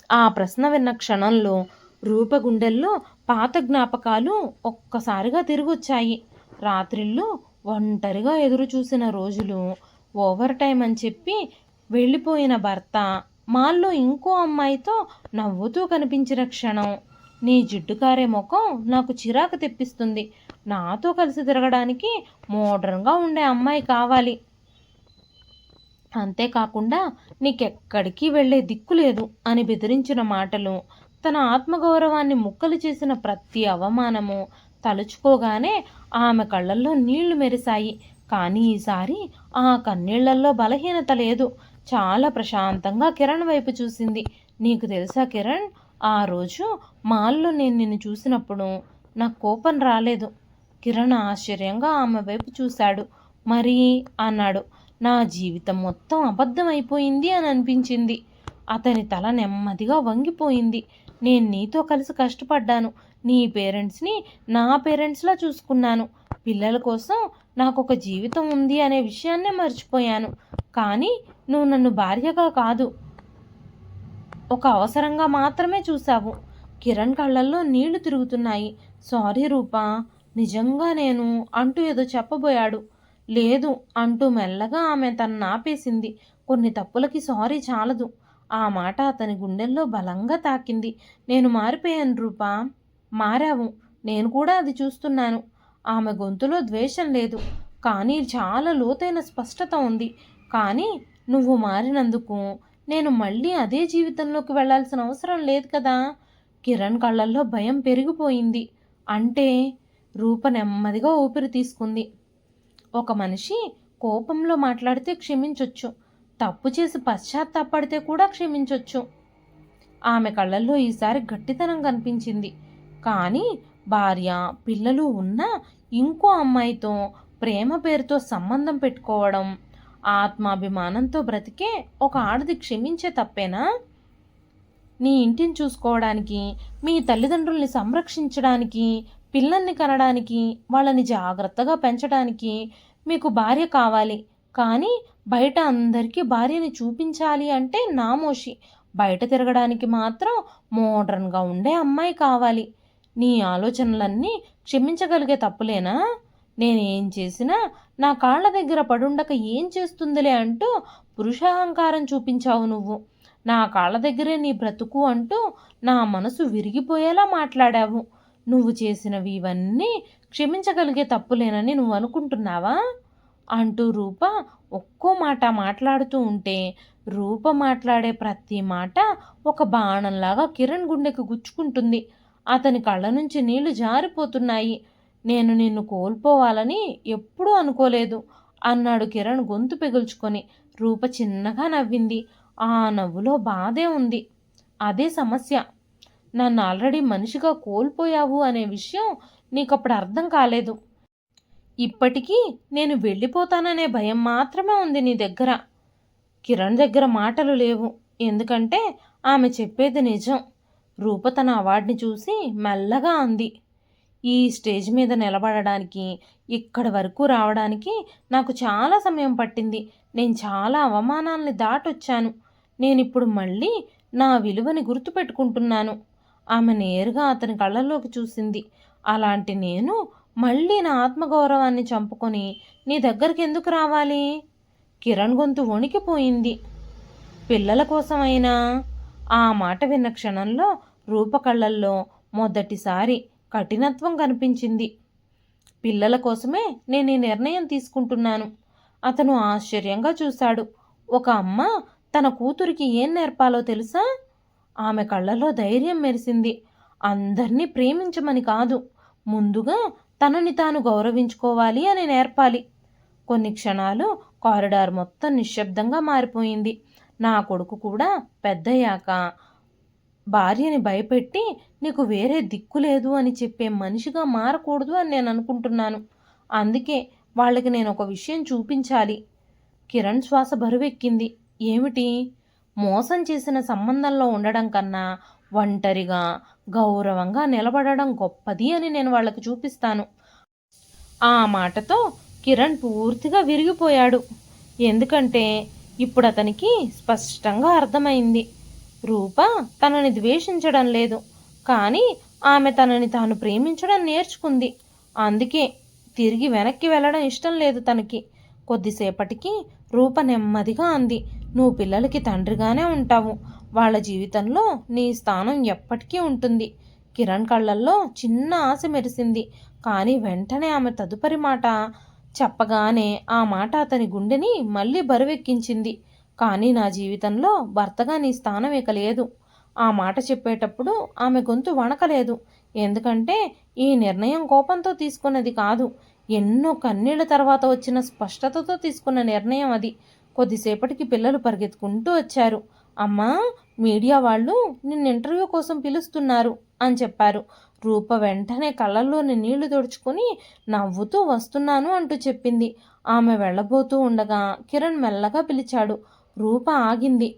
ఆ ప్రశ్న విన్న క్షణంలో రూప గుండెల్లో పాత జ్ఞాపకాలు ఒక్కసారిగా తిరిగొచ్చాయి. రాత్రిళ్ళు ఒంటరిగా ఎదురు చూసిన రోజులు, ఓవర్ టైం అని చెప్పి వెళ్ళిపోయిన భర్త, మాల్లో ఇంకో అమ్మాయితో నవ్వుతూ కనిపించిన క్షణం. నీ జిడ్డుకారే ముఖం నాకు చిరాకు తెప్పిస్తుంది. నాతో కలిసి తిరగడానికి మోడ్రన్గా ఉండే అమ్మాయి కావాలి అంతేకాకుండా నీకెక్కడికి వెళ్ళే దిక్కు లేదు అని బెదిరించిన మాటలు, తన ఆత్మగౌరవాన్ని ముక్కలు చేసిన ప్రతి అవమానము తలుచుకోగానే ఆమె కళ్ళల్లో నీళ్లు మెరిశాయి. కానీ ఈసారి ఆ కన్నీళ్లల్లో బలహీనత లేదు. చాలా ప్రశాంతంగా కిరణ్ వైపు చూసింది. నీకు తెలుసా కిరణ్, ఆ రోజు మాల్లో నేను నిన్ను చూసినప్పుడు నాకు కోపం రాలేదు. కిరణ్ ఆశ్చర్యంగా ఆమె వైపు చూశాడు. మరి అన్నాడు. నా జీవితం మొత్తం అబద్ధమైపోయింది అని అనిపించింది. అతని తల నెమ్మదిగా వంగిపోయింది. నేను నీతో కలిసి కష్టపడ్డాను. నీ పేరెంట్స్ని నా పేరెంట్స్లా చూసుకున్నాను. పిల్లల కోసం నాకు ఒక జీవితం ఉంది అనే విషయాన్నే మర్చిపోయాను. కానీ నువ్వు నన్ను భార్యగా కాదు, ఒక అవసరంగా మాత్రమే చూశావు. కిరణ్ కళ్ళల్లో నీళ్లు తిరుగుతున్నాయి. సారీ రూపా, నిజంగా నేను అంటూ ఏదో చెప్పబోయాడు. లేదు అంటూ మెల్లగా ఆమె తనను ఆపేసింది. కొన్ని తప్పులకి సారీ చాలదు. ఆ మాట అతని గుండెల్లో బలంగా తాకింది. నేను మారిపోయాను రూపా. మారావు, నేను కూడా అది చూస్తున్నాను. ఆమె గొంతులో ద్వేషం లేదు, కానీ చాలా లోతైన స్పష్టత ఉంది. కానీ నువ్వు మారినందుకు నేను మళ్ళీ అదే జీవితంలోకి వెళ్లాల్సిన అవసరం లేదు కదా. కిరణ్ కళ్ళల్లో భయం పెరిగిపోయింది. అంటే? రూప నెమ్మదిగా ఊపిరి తీసుకుంది. ఒక మనిషి కోపంలో మాట్లాడితే క్షమించొచ్చు, తప్పు చేసి పశ్చాత్తాపడితే కూడా క్షమించొచ్చు. ఆమె కళ్ళల్లో ఈసారి గట్టితనం కనిపించింది. కానీ భార్య పిల్లలు ఉన్న ఇంకో అమ్మాయితో ప్రేమ పేరుతో సంబంధం పెట్టుకోవడం, ఆత్మాభిమానంతో బ్రతికే ఒక ఆడది క్షమించే తప్పేనా? నీ ఇంటిని చూసుకోవడానికి, మీ తల్లిదండ్రుల్ని సంరక్షించడానికి, పిల్లల్ని కనడానికి, వాళ్ళని జాగ్రత్తగా పెంచడానికి మీకు భార్య కావాలి. కానీ బయట అందరికీ భార్యని చూపించాలి అంటే నామోషి. బయట తిరగడానికి మాత్రం మోడ్రన్గా ఉండే అమ్మాయి కావాలి. నీ ఆలోచనలన్నీ క్షమించగలిగే తప్పులేనా? నేనేం చేసినా నా కాళ్ళ దగ్గర పడుండక ఏం చేస్తుందిలే అంటూ పురుషాహంకారం చూపించావు నువ్వు. నా కాళ్ళ దగ్గరే నీ బ్రతుకు అంటూ నా మనసు విరిగిపోయేలా మాట్లాడావు. నువ్వు చేసినవి ఇవన్నీ క్షమించగలిగే తప్పులేనని నువ్వు అనుకుంటున్నావా? అంటూ రూప ఒక్కో మాట మాట్లాడుతూ ఉంటే, రూప మాట్లాడే ప్రతి మాట ఒక బాణంలాగా కిరణ్ గుండెకు గుచ్చుకుంటుంది. అతని కళ్ళ నుంచి నీళ్లు జారిపోతున్నాయి. నేను నిన్ను కోల్పోవాలని ఎప్పుడూ అనుకోలేదు అన్నాడు కిరణ్ గొంతు పెగుల్చుకొని. రూప చిన్నగా నవ్వింది. ఆ నవ్వులో బాధే ఉంది. అదే సమస్య. నన్ను ఆల్రెడీ మనిషిగా కోల్పోయావు అనే విషయం నీకప్పుడు అర్థం కాలేదు. ఇప్పటికీ నేను వెళ్ళిపోతాననే భయం మాత్రమే ఉంది నీ దగ్గర. కిరణ్ దగ్గర మాటలు లేవు, ఎందుకంటే ఆమె చెప్పేది నిజం. రూప తన అవార్డుని చూసి మెల్లగా అంది. ఈ స్టేజ్ మీద నిలబడడానికి, ఇక్కడి వరకు రావడానికి నాకు చాలా సమయం పట్టింది. నేను చాలా అవమానాల్ని దాటొచ్చాను. నేనిప్పుడు మళ్ళీ నా విలువని గుర్తుపెట్టుకుంటున్నాను. ఆమె నేరుగా అతని కళ్ళల్లోకి చూసింది. అలాంటి నేను మళ్ళీ నా ఆత్మగౌరవాన్ని చంపుకొని నీ దగ్గరికి ఎందుకు రావాలి? కిరణ్ గొంతు వణికిపోయింది. పిల్లల కోసమైనా? ఆ మాట విన్న క్షణంలో రూప కళ్ళల్లో మొదటిసారి కఠినత్వం కనిపించింది. పిల్లల కోసమే నేను ఈ నిర్ణయం తీసుకుంటున్నాను. అతను ఆశ్చర్యంగా చూశాడు. ఒక అమ్మ తన కూతురికి ఏం నేర్పాలో తెలుసా? ఆమె కళ్ళలో ధైర్యం మెరిసింది. అందర్నీ ప్రేమించమని కాదు, ముందుగా తనని తాను గౌరవించుకోవాలి అని నేర్పాలి. కొన్ని క్షణాలు కారిడార్ మొత్తం నిశ్శబ్దంగా మారిపోయింది. నా కొడుకు కూడా పెద్దయ్యాక భార్యని భయపెట్టి నీకు వేరే దిక్కు లేదు అని చెప్పే మనిషిగా మారకూడదు అని నేను అనుకుంటున్నాను. అందుకే వాళ్ళకి నేను ఒక విషయం చూపించాలి. కిరణ్ శ్వాస బరువెక్కింది. ఏమిటి? మోసం చేసిన సంబంధంలో ఉండడం కన్నా ఒంటరిగా గౌరవంగా నిలబడడం గొప్పది అని నేను వాళ్ళకి చూపిస్తాను. ఆ మాటతో కిరణ్ పూర్తిగా విరిగిపోయాడు. ఎందుకంటే ఇప్పుడు అతనికి స్పష్టంగా అర్థమైంది. రూప తనని ద్వేషించడం లేదు, కానీ ఆమె తనని తాను ప్రేమించడం నేర్చుకుంది. అందుకే తిరిగి వెనక్కి వెళ్ళడం ఇష్టం లేదు తనకి. కొద్దిసేపటికి రూప నెమ్మదిగా అంది. నువ్వు పిల్లలకి తండ్రిగానే ఉంటావు. వాళ్ళ జీవితంలో నీ స్థానం ఎప్పటికీ ఉంటుంది. కిరణ్ కళ్ళల్లో చిన్న ఆశ మెరిసింది. కానీ వెంటనే ఆమె తదుపరి మాట చెప్పగానే ఆ మాట అతని గుండెని మళ్ళీ బరువెక్కించింది. కానీ నా జీవితంలో భర్తగా నీ స్థానం ఇక లేదు. ఆ మాట చెప్పేటప్పుడు ఆమె గొంతు వణకలేదు. ఎందుకంటే ఈ నిర్ణయం కోపంతో తీసుకున్నది కాదు. ఎన్నో కన్నీళ్ల తర్వాత వచ్చిన స్పష్టతతో తీసుకున్న నిర్ణయం అది. కొద్దిసేపటికి పిల్లలు పరిగెత్తుకుంటూ వచ్చారు. అమ్మా, మీడియా వాళ్ళు నిన్ను ఇంటర్వ్యూ కోసం పిలుస్తున్నారు అని చెప్పారు. రూప వెంటనే కళ్ళల్లోని నీళ్లు తుడుచుకుని నవ్వుతూ వస్తున్నాను అంటూ చెప్పింది. ఆమె వెళ్ళబోతూ ఉండగా కిరణ్ మెల్లగా పిలిచాడు. రూప ఆగింది.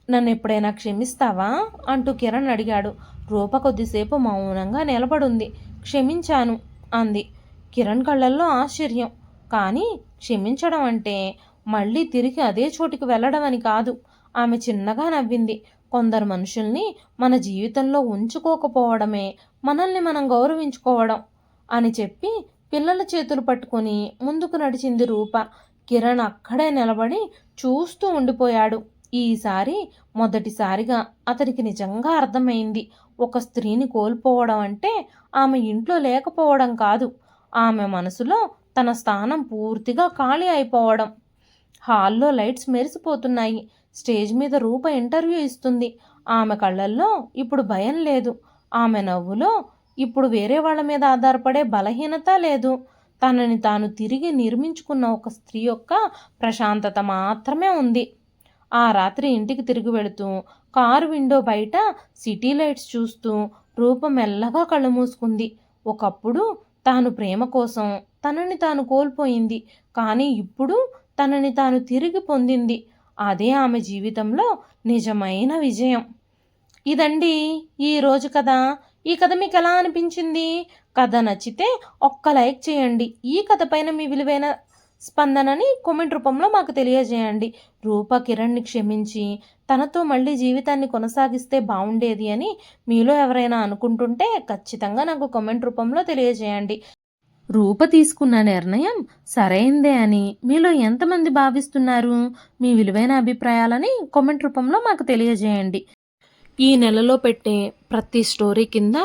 నన్ను ఎప్పుడైనా క్షమిస్తావా అంటూ కిరణ్ అడిగాడు. రూప కొద్దిసేపు మౌనంగా నిలబడుంది. క్షమించాను అంది. కిరణ్ కళ్ళల్లో ఆశ్చర్యం. కానీ క్షమించడం అంటే మళ్ళీ తిరిగి అదే చోటికి వెళ్ళడం అని కాదు. ఆమె చిన్నగా నవ్వింది. కొందరు మనుషుల్ని మన జీవితంలో ఉంచుకోకపోవడమే మనల్ని మనం గౌరవించుకోవడం అని చెప్పి పిల్లల చేతులు పట్టుకొని ముందుకు నడిచింది రూప. కిరణ్ అక్కడే నిలబడి చూస్తూ ఉండిపోయాడు. ఈసారి మొదటిసారిగా అతనికి నిజంగా అర్థమైంది. ఒక స్త్రీని కోల్పోవడం అంటే ఆమె ఇంట్లో లేకపోవడం కాదు, ఆమె మనసులో తన స్థానం పూర్తిగా ఖాళీ అయిపోవడం. హాల్లో లైట్స్ మెరిసిపోతున్నాయి. స్టేజ్ మీద రూప ఇంటర్వ్యూ ఇస్తుంది. ఆమె కళ్ళల్లో ఇప్పుడు భయం లేదు. ఆమె నవ్వులో ఇప్పుడు వేరే వాళ్ళ మీద ఆధారపడే బలహీనత లేదు. తనని తాను తిరిగి నిర్మించుకున్న ఒక స్త్రీ యొక్క ప్రశాంతత మాత్రమే ఉంది. ఆ రాత్రి ఇంటికి తిరిగి వెళుతూ కారు విండో బయట సిటీ లైట్స్ చూస్తూ రూప మెల్లగా కళ్ళు మూసుకుంది. ఒకప్పుడు తాను ప్రేమ కోసం తనని తాను కోల్పోయింది. కానీ ఇప్పుడు తనని తాను తిరిగి పొందింది. అదే ఆమె జీవితంలో నిజమైన విజయం. ఇదండి ఈరోజు కథ. ఈ కథ మీకు ఎలా అనిపించింది? కథ నచ్చితే ఒక్క లైక్ చేయండి. ఈ కథ పైన మీ విలువైన స్పందనని కామెంట్ రూపంలో మాకు తెలియజేయండి. రూప కిరణ్ని క్షమించి తనతో మళ్ళీ జీవితాన్ని కొనసాగిస్తే బాగుండేది అని మీలో ఎవరైనా అనుకుంటుంటే ఖచ్చితంగా నాకు కామెంట్ రూపంలో తెలియజేయండి. రూప తీసుకున్న నిర్ణయం సరైందే అని మీలో ఎంతమంది భావిస్తున్నారు? మీ విలువైన అభిప్రాయాలని కామెంట్ రూపంలో మాకు తెలియజేయండి. ఈ నెలలో పెట్టే ప్రతి స్టోరీ కింద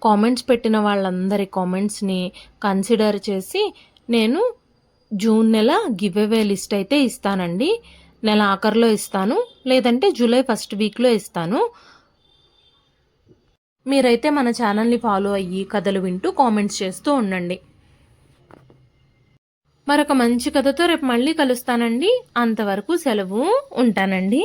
కామెంట్స్ పెట్టిన వాళ్ళందరి కామెంట్స్ని కన్సిడర్ చేసి నేను జూన్ నెల గివ్ అవే లిస్ట్ అయితే ఇస్తానండి. నెల ఆఖరిలో ఇస్తాను, లేదంటే జూలై ఫస్ట్ వీక్లో ఇస్తాను. మీరైతే మన ఛానల్ని ఫాలో అయ్యి కథలు వింటూ కామెంట్స్ చేస్తూ ఉండండి. మరొక మంచి కథతో రేపు మళ్ళీ కలుస్తానండి. అంతవరకు సెలవు. ఉంటానండి.